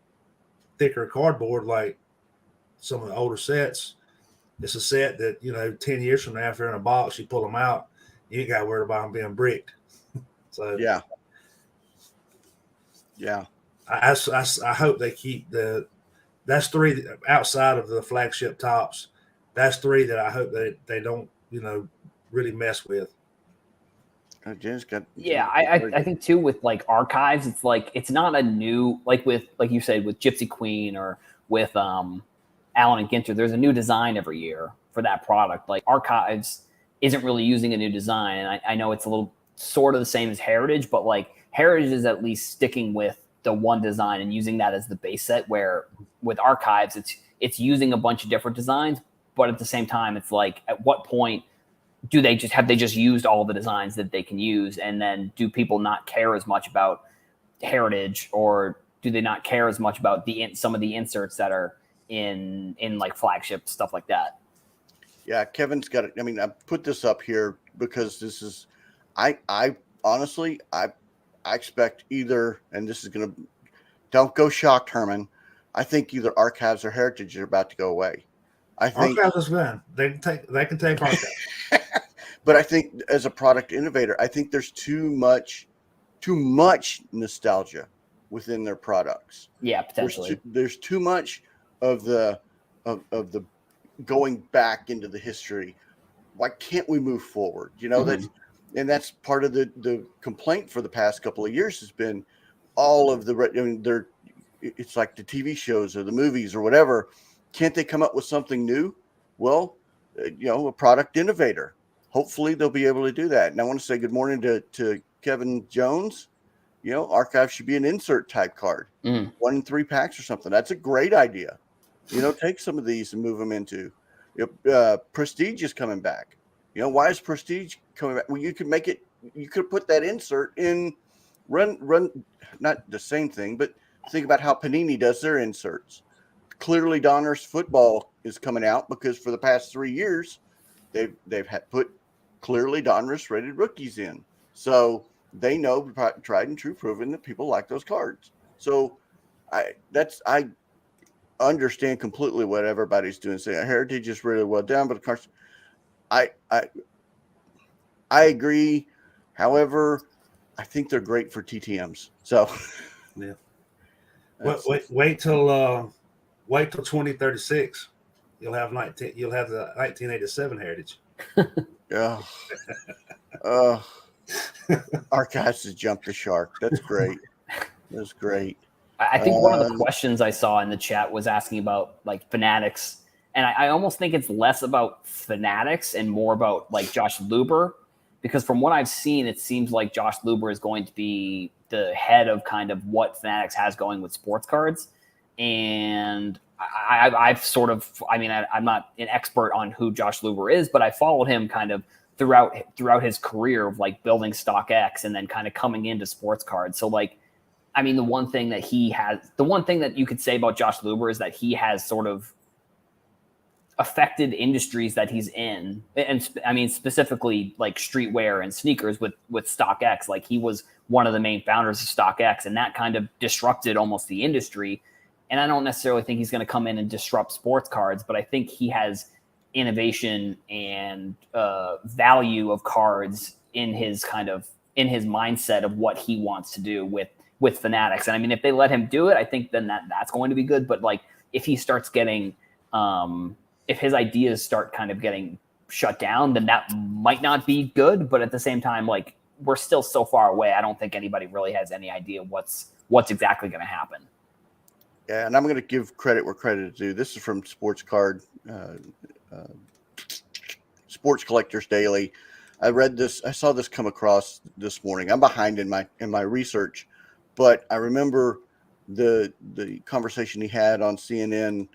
thicker cardboard like some of the older sets. It's a set that 10 years from now, if they're in a box, you pull them out, you ain't got to worry about them being bricked. So Yeah. I hope they keep that's three outside of the flagship tops. That's three that I hope that they don't really mess with. Jen's got. Yeah, I think too with like archives, it's like it's not a new like you said with Gypsy Queen or with Allen and Ginter. There's a new design every year for that product. Like archives isn't really using a new design, and I know it's a little sort of the same as Heritage, but like Heritage is at least sticking with the one design and using that as the base set. Where with archives, it's using a bunch of different designs, but at the same time, it's like at what point do they just used all the designs that they can use, and then do people not care as much about Heritage, or do they not care as much about some of the inserts that are in like flagship stuff like that? Yeah, Kevin's got it. I mean, I put this up here because this is, I honestly, I expect either, and this is gonna, don't go shocked, Herman. I think either archives or Heritage are about to go away. I think archives is fine. They can take archives. But I think as a product innovator, I think there's too much nostalgia within their products. Yeah, potentially. There's too much of the going back into the history. Why can't we move forward? That's part of the complaint for the past couple of years has been all of it's like the TV shows or the movies or whatever. Can't they come up with something new? Well, a product innovator. Hopefully they'll be able to do that. And I want to say good morning to Kevin Jones. Archive should be an insert type card, 1 in 3 packs or something. That's a great idea. Take some of these and move them into. Prestige is coming back. Why is Prestige coming back? Well, you could put that insert in run, not the same thing, but think about how Panini does their inserts. Clearly Donruss football is coming out because for the past 3 years, they've had put clearly Donruss rated rookies in. So they know tried and true proven that people like those cards. So I understand completely what everybody's doing. Saying Heritage is really well done, but of course I agree. However, I think they're great for TTMs. So yeah. Wait till 2036. You'll have the 1987 Heritage. Archives has jumped the shark. That's great. That's great. I think one of the questions I saw in the chat was asking about like Fanatics, and I almost think it's less about Fanatics and more about like Josh Luber, because from what I've seen, it seems like Josh Luber is going to be the head of kind of what Fanatics has going with sports cards. And I've sort of, I'm not an expert on who Josh Luber is, but I followed him kind of throughout his career of like building StockX and then kind of coming into sports cards. So like, the one thing that you could say about Josh Luber is that he has sort of affected industries that he's in. And specifically like streetwear and sneakers with StockX. Like he was one of the main founders of StockX, and that kind of disrupted almost the industry. And I don't necessarily think he's going to come in and disrupt sports cards, but I think he has innovation and value of cards in his mindset of what he wants to do with Fanatics. And if they let him do it, I think then that's going to be good. But like if he starts getting, if his ideas start kind of getting shut down, then that might not be good. But at the same time, like we're still so far away. I don't think anybody really has any idea what's exactly going to happen. Yeah, and I'm going to give credit where credit is due. This is from Sports Collectors Daily. I read this. I saw this come across this morning. I'm behind in my research, but I remember the conversation he had on CNN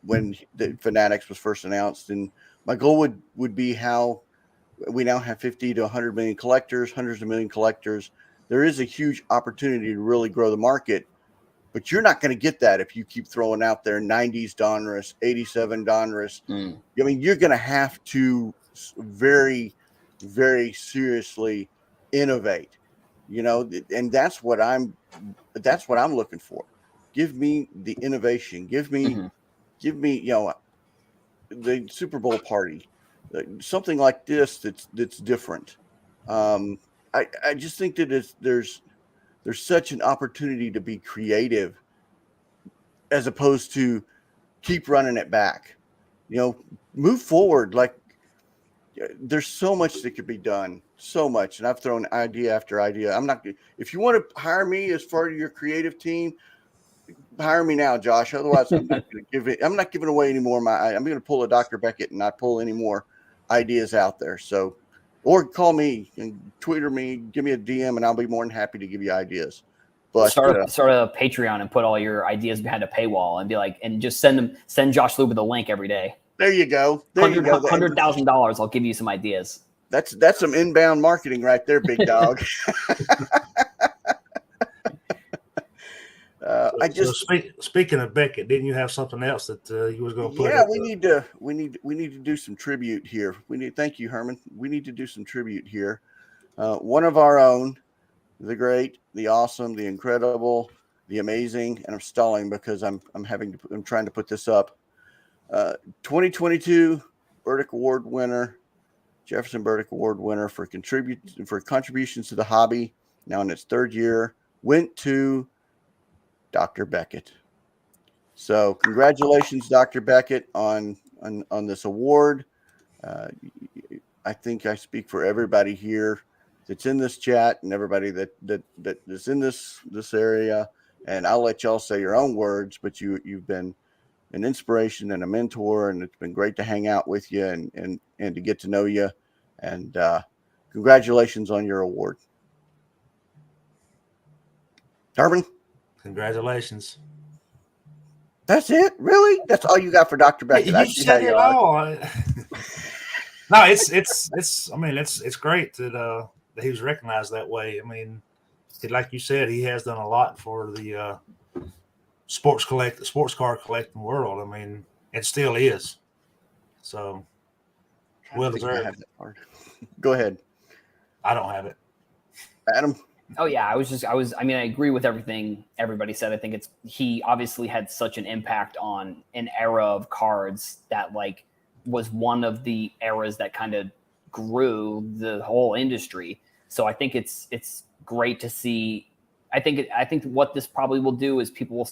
when the Fanatics was first announced. And my goal would be how we now have 50 to 100 million collectors, hundreds of million collectors. There is a huge opportunity to really grow the market, but you're not going to get that if you keep throwing out there 90s Donruss, 87 Donruss. I mean, you're going to have to very, very seriously innovate, and that's what I'm looking for. Give me the innovation. Give me, the Super Bowl party, something like this that's different. I just think that there's such an opportunity to be creative as opposed to keep running it back. Move forward. Like there's so much that could be done, so much, and I've thrown idea after idea. I'm not. If you want to hire me as part of your creative team, hire me now, Josh. Otherwise, I'm not going to give it. I'm not giving away any more. I'm going to pull a Dr. Beckett and not pull any more ideas out there. So, or call me and Twitter me, give me a DM, and I'll be more than happy to give you ideas. But start a Patreon and put all your ideas behind a paywall and be like, and just send Josh Luba the link every day. There you go. $100,000. I'll give you some ideas. That's some inbound marketing right there, big dog. Speaking of Beckett, didn't you have something else that you was going to put? Yeah, we need to do some tribute here. Thank you, Herman. We need to do some tribute here. One of our own, the great, the awesome, the incredible, the amazing, and I'm stalling because I'm trying to put this up. 2022 Burdick Award winner, Jefferson Burdick Award winner for contributions to the hobby. Now in its third year, went to Dr. Beckett. So congratulations, Dr. Beckett, on this award. I think I speak for everybody here that's in this chat and everybody that's in this area. And I'll let y'all say your own words, but you've been an inspiration and a mentor, and it's been great to hang out with you and to get to know you. And congratulations on your award. Darwin? Congratulations. That's it? Really? That's all you got for Dr. Beckett? You said it all. No, it's great that he was recognized that way. I mean, like you said, he has done a lot for the sports car collecting world. I mean, it still is. So, well deserved. Go ahead. I don't have it. Adam? Oh yeah, I agree with everything everybody said. I think he obviously had such an impact on an era of cards that was one of the eras that kind of grew the whole industry. So I think it's great to see. I think what this probably will do is people will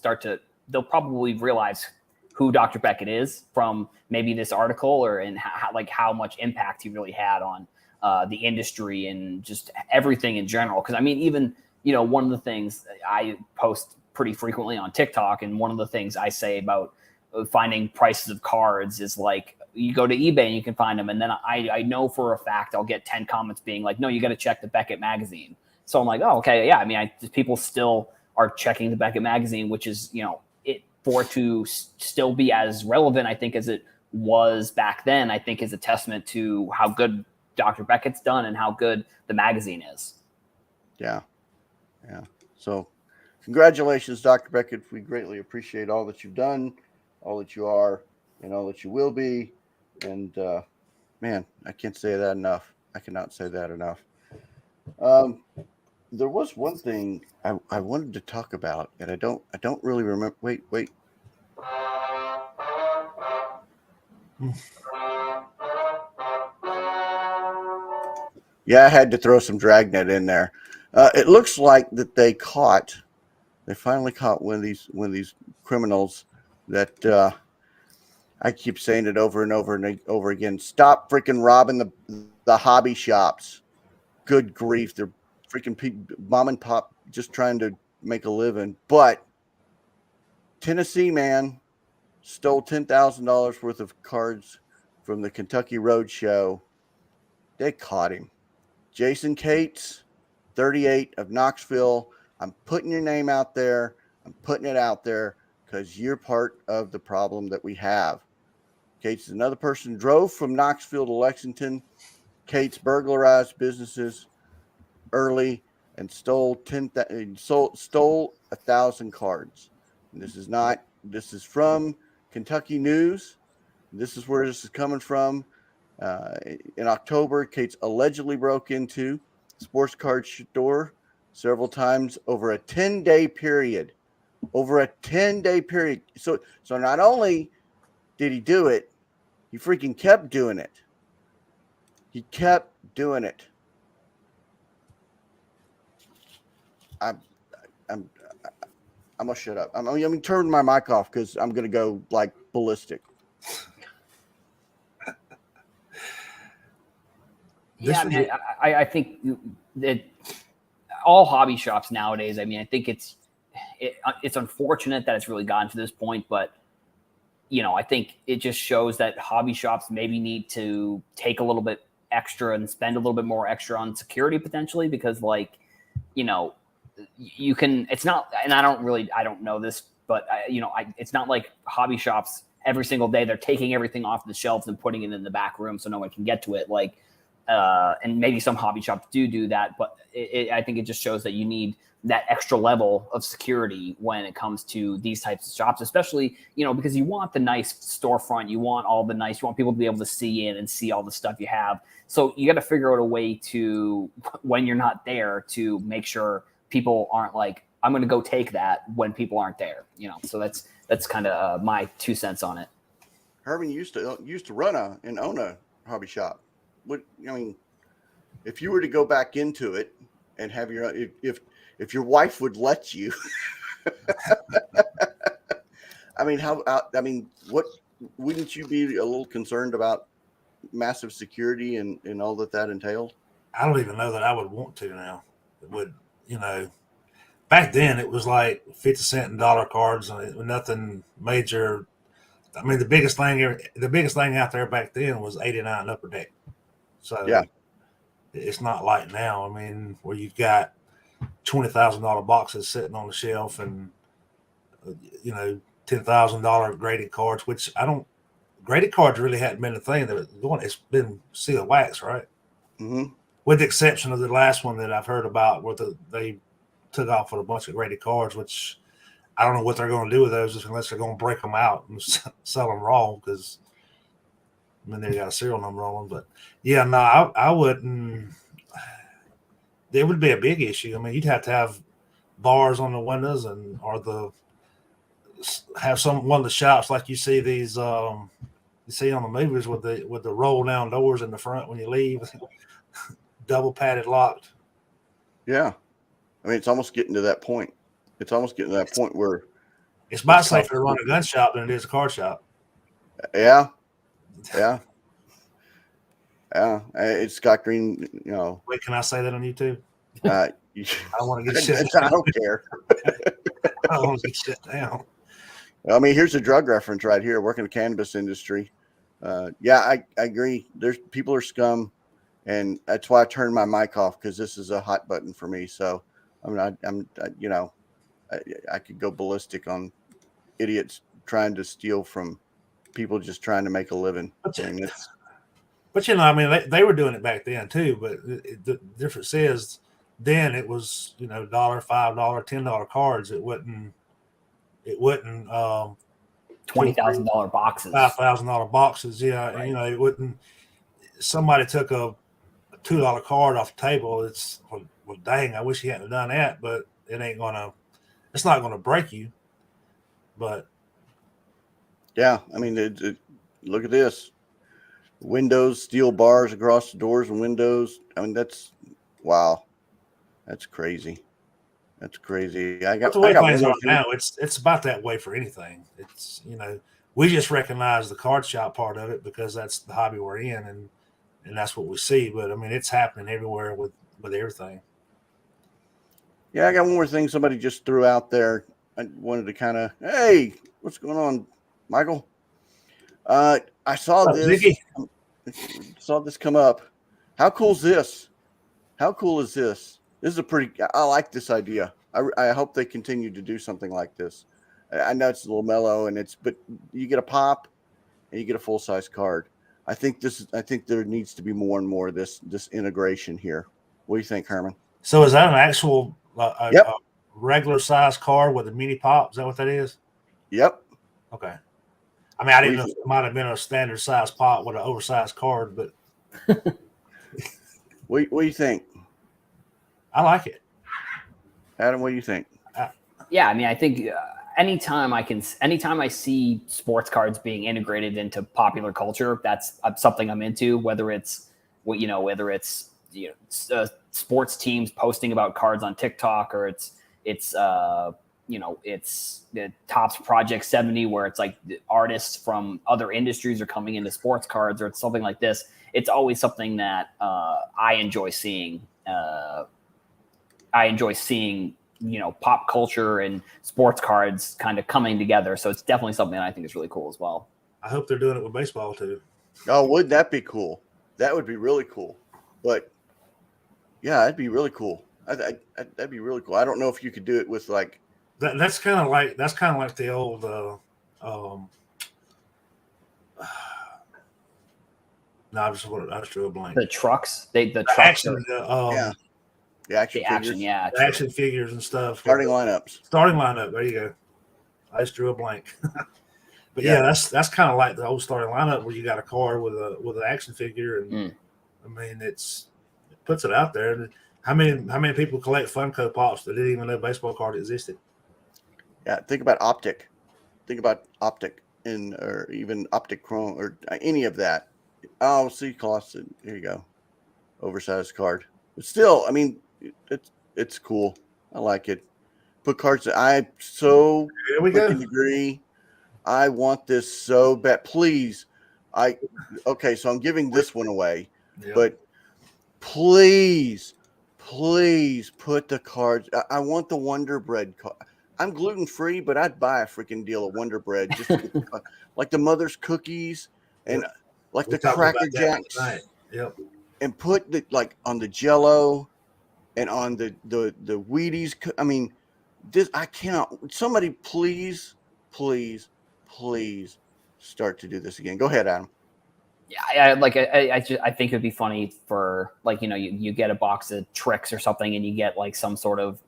they'll probably realize who Dr. Beckett is from maybe this article and how much impact he really had on the industry and just everything in general. Because even one of the things I post pretty frequently on TikTok, and one of the things I say about finding prices of cards is you go to eBay and you can find them, and then I know for a fact I'll get 10 comments being like, no, you got to check the Beckett magazine. So I'm like, oh, okay, yeah. People still are checking the Beckett magazine, which is for it to still be as relevant, I think, as it was back then, I think is a testament to how good Dr. Beckett's done and how good the magazine is. Yeah. So congratulations, Dr. Beckett. We greatly appreciate all that you've done, all that you are, and all that you will be. And man, I can't say that enough. I cannot say that enough. There was one thing I wanted to talk about, and I don't really remember. Wait. Yeah, I had to throw some Dragnet in there. It looks like that they finally caught one of these criminals that I keep saying it over and over and over again. Stop freaking robbing the hobby shops. Good grief. They're freaking mom and pop just trying to make a living. But Tennessee man stole $10,000 worth of cards from the Kentucky Road Show. They caught him. Jason Cates, 38 of Knoxville. I'm putting your name out there. I'm putting it out there because you're part of the problem that we have. Kate's another person drove from Knoxville to Lexington. Kate's burglarized businesses early and stole 1,000 cards. And this is from Kentucky News. This is where this is coming from. In October, Kate's allegedly broke into sports card store several times over a 10-day period. So not only did he do it, he freaking kept doing it. I'm gonna shut up. I'm gonna turn my mic off because I'm gonna go like ballistic. Yeah, I mean, I think that all hobby shops nowadays. I mean, I think it's unfortunate that it's really gotten to this point, but I think it just shows that hobby shops maybe need to take a little bit extra and spend a little bit more extra on security potentially, because you can. It's not, and I don't know this, but it's not like hobby shops every single day they're taking everything off the shelves and putting it in the back room so no one can get to it. And maybe some hobby shops do that, but I think it just shows that you need that extra level of security when it comes to these types of shops, especially, because you want the nice storefront, you want people to be able to see in and see all the stuff you have. So you got to figure out a way to, when you're not there, to make sure people aren't like, I'm going to go take that when people aren't there, so that's kind of my 2 cents on it. Herman used to run and own a hobby shop. If you were to go back into it and have if your wife would let you, what wouldn't you be a little concerned about massive security and all that entailed? I don't even know that I would want to now. It would, back then it was like 50-cent and dollar cards and nothing major. I mean, the biggest thing out there back then was 89 Upper Deck. So yeah, it's not like now. I mean, where you've got $20,000 boxes sitting on the shelf and $10,000 graded cards, which graded cards really hadn't been a thing that was going. It's been sealed wax, right? Mm-hmm. With the exception of the last one that I've heard about, where they took off with a bunch of graded cards, which I don't know what they're going to do with those unless they're going to break them out and sell them raw, because they got a serial number on them. But yeah, no, I wouldn't. It would be a big issue. I mean, you'd have to have bars on the windows have one of the shops like you see these you see on the movies with the roll down doors in the front when you leave, double padded locked. Yeah, I mean, it's almost getting to that point. Where it's about safer to run a gun shop than it is a car shop. Yeah. It's Scott Green, Wait, can I say that on YouTube? I want to get shit down. I don't care. I don't want to get shit down. I mean, here's a drug reference right here. Working in the cannabis industry. I agree. People are scum, and that's why I turned my mic off, because this is a hot button for me. So I could go ballistic on idiots trying to steal from people just trying to make a living. But they were doing it back then too. But the difference is, then it was $1, $5, $10 cards. It wasn't $20,000 boxes, $5,000 boxes. Yeah, right. And, it wouldn't. Somebody took a $2 card off the table. It's well, dang, I wish he hadn't done that. But it's not gonna break you. But yeah, I mean, look at this. Windows, steel bars across the doors and windows. I mean, wow. That's crazy. I got things are now. It's about that way for anything. It's we just recognize the card shop part of it because that's the hobby we're in, and that's what we see. But I mean, it's happening everywhere with everything. Yeah, I got one more thing somebody just threw out there. I wanted to kind of, hey, what's going on, Michael? I saw this. Saw this come up. How cool is this? This is a pretty. I like this idea. I hope they continue to do something like this. I know it's a little mellow, but you get a pop, and you get a full size card. I think there needs to be more and more of this integration here. What do you think, Herman? So is that an actual Yep. a regular size card with a mini pop? Is that what that is? Yep. Okay. I mean, I didn't know if it might have been a standard size pop with an oversized card, but what do you think? I like it. Adam, what do you think? Yeah, I mean, I think anytime I see sports cards being integrated into popular culture, that's something I'm into. Whether it's sports teams posting about cards on TikTok, or it's the Topps Project 70, where it's like the artists from other industries are coming into sports cards, or it's something like this. It's always something that I enjoy seeing. Pop culture and sports cards kind of coming together. So it's definitely something that I think is really cool as well. I hope they're doing it with baseball too. Oh, wouldn't that be cool? That would be really cool. But yeah, that'd be really cool. That'd be really cool. I don't know if you could do it with like that's kind of like the old no, I just drew a blank. The trucks, the trucks, action, the action figures and stuff. Starting lineups. Starting lineup. There you go. I just drew a blank. But yeah, that's kind of like the old starting lineup where you got a card with an action figure, and I mean it puts it out there. How many people collect Funko Pops that didn't even know baseball card existed? Yeah, think about Optic. Think about Optic or even Optic Chrome or any of that. Oh, see, cost. Here you go, oversized card. But still, I mean, it's cool. I like it. Put cards. I so agree. I want this so bad. Please, okay. So I'm giving this one away, but please put the cards. I want the Wonder Bread card. I'm gluten free, but I'd buy a freaking deal of Wonder Bread, just like the Mother's cookies and like the Cracker Jacks. Yep. And put the on the Jello and on the Wheaties. I mean, this I cannot. Somebody please start to do this again. Go ahead, Adam. Yeah, I think it'd be funny for you get a box of Tricks or something, and you get like some sort of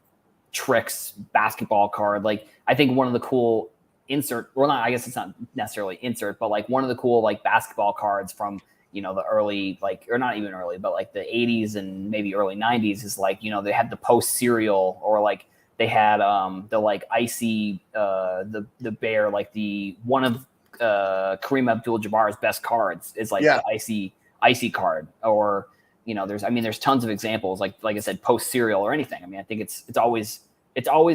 Tricks basketball card. Like I think one of the cool I guess it's not necessarily insert, but like one of the cool basketball cards from the early or not even early, but like the 80s and maybe early 90s is they had the Post cereal, or they had the icy the bear, the one of Kareem Abdul-Jabbar's best cards is the icy card, or there's tons of examples like I said, Post cereal or anything. I mean, I think it's always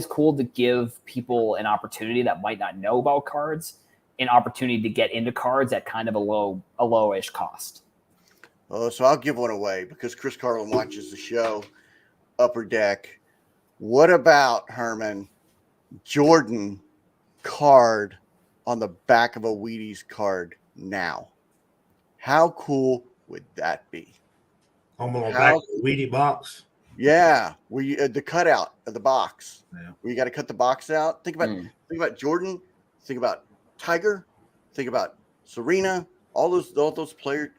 cool to give people an opportunity that might not know about cards, an opportunity to get into cards at kind of a lowish cost. Oh, so I'll give one away because Chris Carlin watches the show Upper Deck. What about, Herman, Jordan card on the back of a Wheaties card now? How cool would that be? On the back of the Wheatie box? Yeah, where you the cutout of the box. Yeah. Where you got to cut the box out. Think about Jordan. Think about Tiger. Think about Serena. All those players.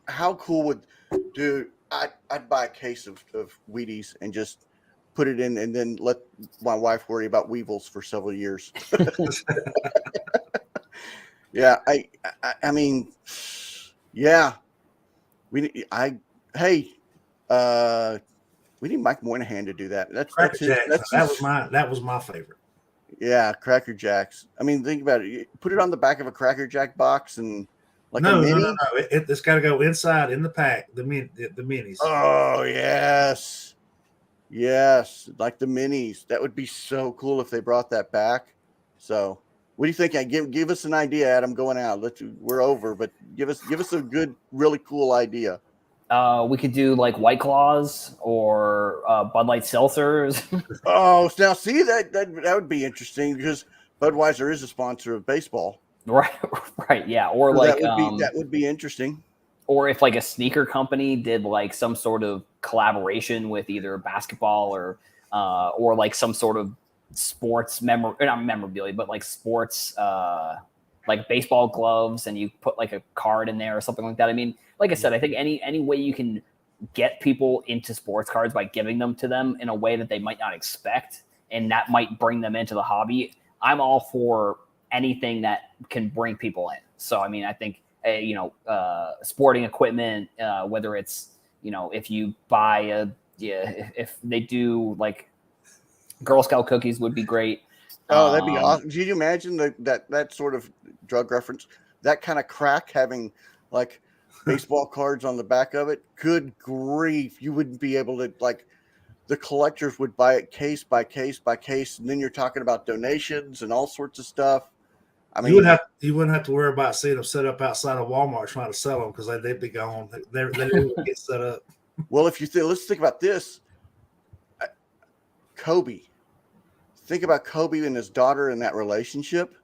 How cool would, dude? I'd buy a case of Wheaties and just put it in, and then let my wife worry about weevils for several years. Yeah, I mean, yeah. We need Mike Moynihan to do that. That was my favorite. Yeah, Cracker Jacks. I mean, think about it. Put it on the back of a Cracker Jack box and no. It's got to go inside in the pack. The minis. Oh yes, like the minis. That would be so cool if they brought that back. So, what do you think? Give us an idea, Adam. Going out. We're over, but give us a good, really cool idea. We could do White Claws or Bud Light seltzers. Oh, now see that would be interesting because Budweiser is a sponsor of baseball. Right, yeah. Or so that would be interesting. or if like a sneaker company did like some sort of collaboration with either basketball or like some sort of sports not memorabilia, but like sports like baseball gloves, and you put like a card in there or something like that. I mean, like I said, I think any way you can get people into sports cards by giving them to them in a way that they might not expect, and that might bring them into the hobby. I'm all for anything that can bring people in. So, I mean, I think, sporting equipment, whether it's, if you buy if they do like Girl Scout cookies would be great. Oh, that'd be awesome. Did you imagine that sort of drug reference, that kind of crack having like baseball cards on the back of it? Good grief. You wouldn't be able to, like, the collectors would buy it case by case by case. And then you're talking about donations and all sorts of stuff. I mean, you wouldn't have to worry about seeing them set up outside of Walmart trying to sell them, because they'd be gone. They would get set up. Well, if you let's think about this. Kobe. Think about Kobe and his daughter in that relationship.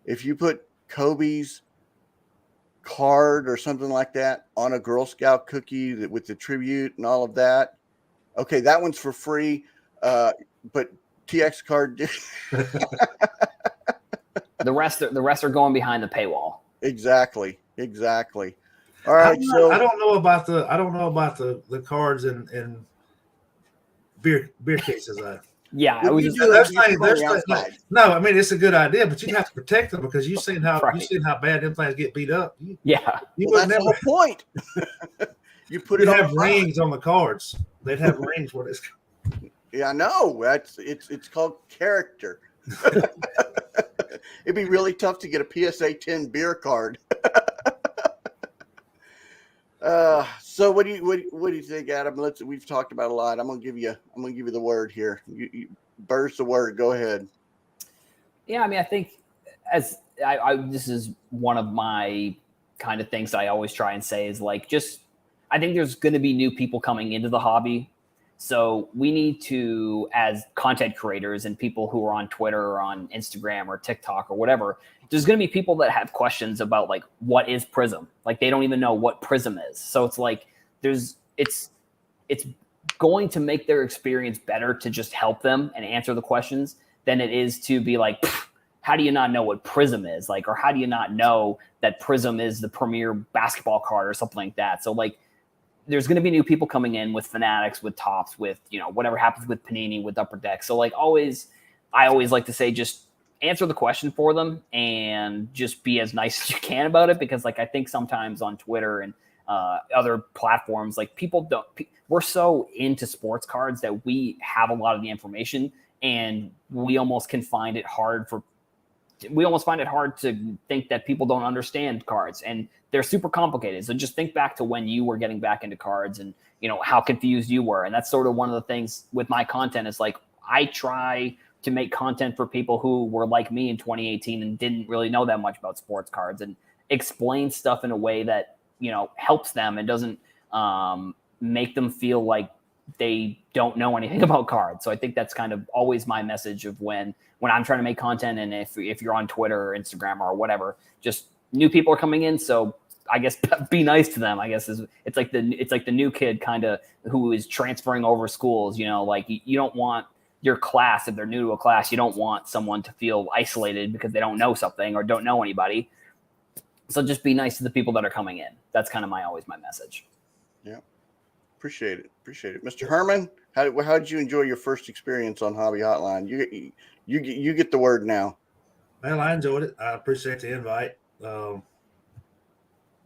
If you put Kobe's card or something like that on a Girl Scout cookie with the tribute and all of that, okay, that one's for free. But TX card. The rest are going behind the paywall. Exactly. All right. I don't know about the cards and beer cases. Yeah, no, I mean, it's a good idea, but you have to protect them, because you've seen how bad them things get beat up. That's the whole point. You put it on have rings on the cards. They'd have rings where it's. Yeah, I know. It's called character. It'd be really tough to get a PSA 10 beer card. So what do you think, Adam? We've talked about a lot. I'm gonna give you the word here. You burst the word. Go ahead. Yeah, I mean, I think this is one of my kind of things that I always try and say is like, I think there's going to be new people coming into the hobby. So we need to, as content creators and people who are on Twitter or on Instagram or TikTok or whatever, there's going to be people that have questions about like, what is Prism? Like, they don't even know what Prism is. So it's like, it's going to make their experience better to just help them and answer the questions than it is to be like, how do you not know what Prism is? Like, or how do you not know that Prism is the premier basketball card or something like that? So like, there's going to be new people coming in with Fanatics, with Tops, with, whatever happens with Panini, with Upper Deck. So like I always like to say, just answer the question for them and just be as nice as you can about it. Because like, I think sometimes on Twitter and other platforms, like we're so into sports cards that we have a lot of the information, and we almost find it hard to think that people don't understand cards, and they're super complicated. So just think back to when you were getting back into cards and, how confused you were. And that's sort of one of the things with my content is like, I try to make content for people who were like me in 2018 and didn't really know that much about sports cards, and explain stuff in a way that, helps them and doesn't make them feel like they don't know anything about cards. So I think that's kind of always my message of when I'm trying to make content. And if you're on Twitter or Instagram or whatever, just new people are coming in. So I guess be nice to them, I guess it's like the new kid kind of who is transferring over schools, like you don't want your class, if they're new to a class, you don't want someone to feel isolated because they don't know something or don't know anybody. So just be nice to the people that are coming in. That's kind of always my message. Yeah. Appreciate it. Mr. Herman, how did you enjoy your first experience on Hobby Hotline? You get the word now. Well, I enjoyed it. I appreciate the invite.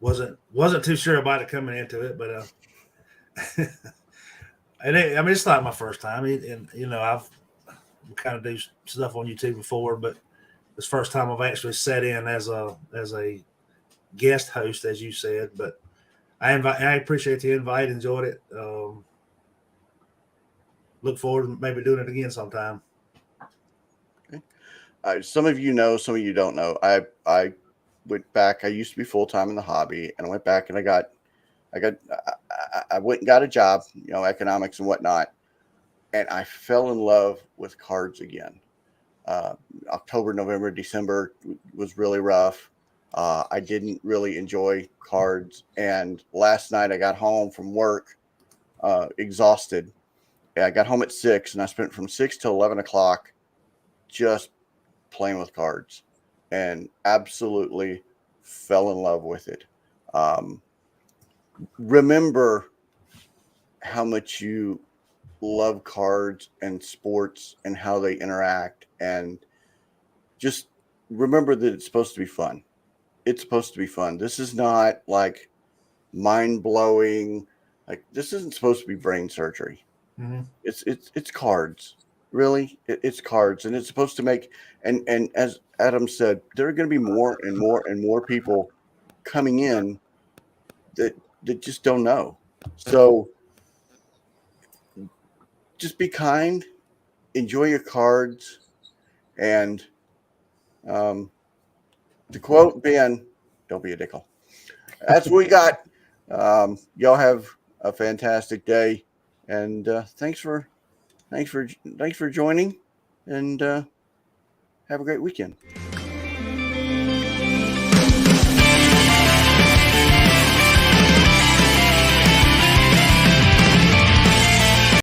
Wasn't too sure about it coming into it, but it's not my first time. And I've kind of do stuff on YouTube before, but it's the first time I've actually sat in as a guest host, as you said. But I appreciate the invite. Enjoyed it. Look forward to maybe doing it again sometime. Okay. Some of you know, some of you don't know. I went back. I used to be full time in the hobby, and I went back and I went and got a job, economics and whatnot, and I fell in love with cards again. October, November, December was really rough. I didn't really enjoy cards. And last night I got home from work exhausted. I got home at 6, and I spent from 6 to 11 o'clock just playing with cards, and absolutely fell in love with it. Remember how much you love cards and sports and how they interact, and just remember that it's supposed to be fun. It's supposed to be fun. This is not like mind blowing. Like, this isn't supposed to be brain surgery. Mhm. It's cards. Really, it's cards, and it's supposed to make. And as Adam said, there are going to be more and more and more people coming in that just don't know. So just be kind, enjoy your cards, and to quote Ben, "Don't be a dickhole." That's what we got. Y'all have a fantastic day, and thanks for joining, and have a great weekend.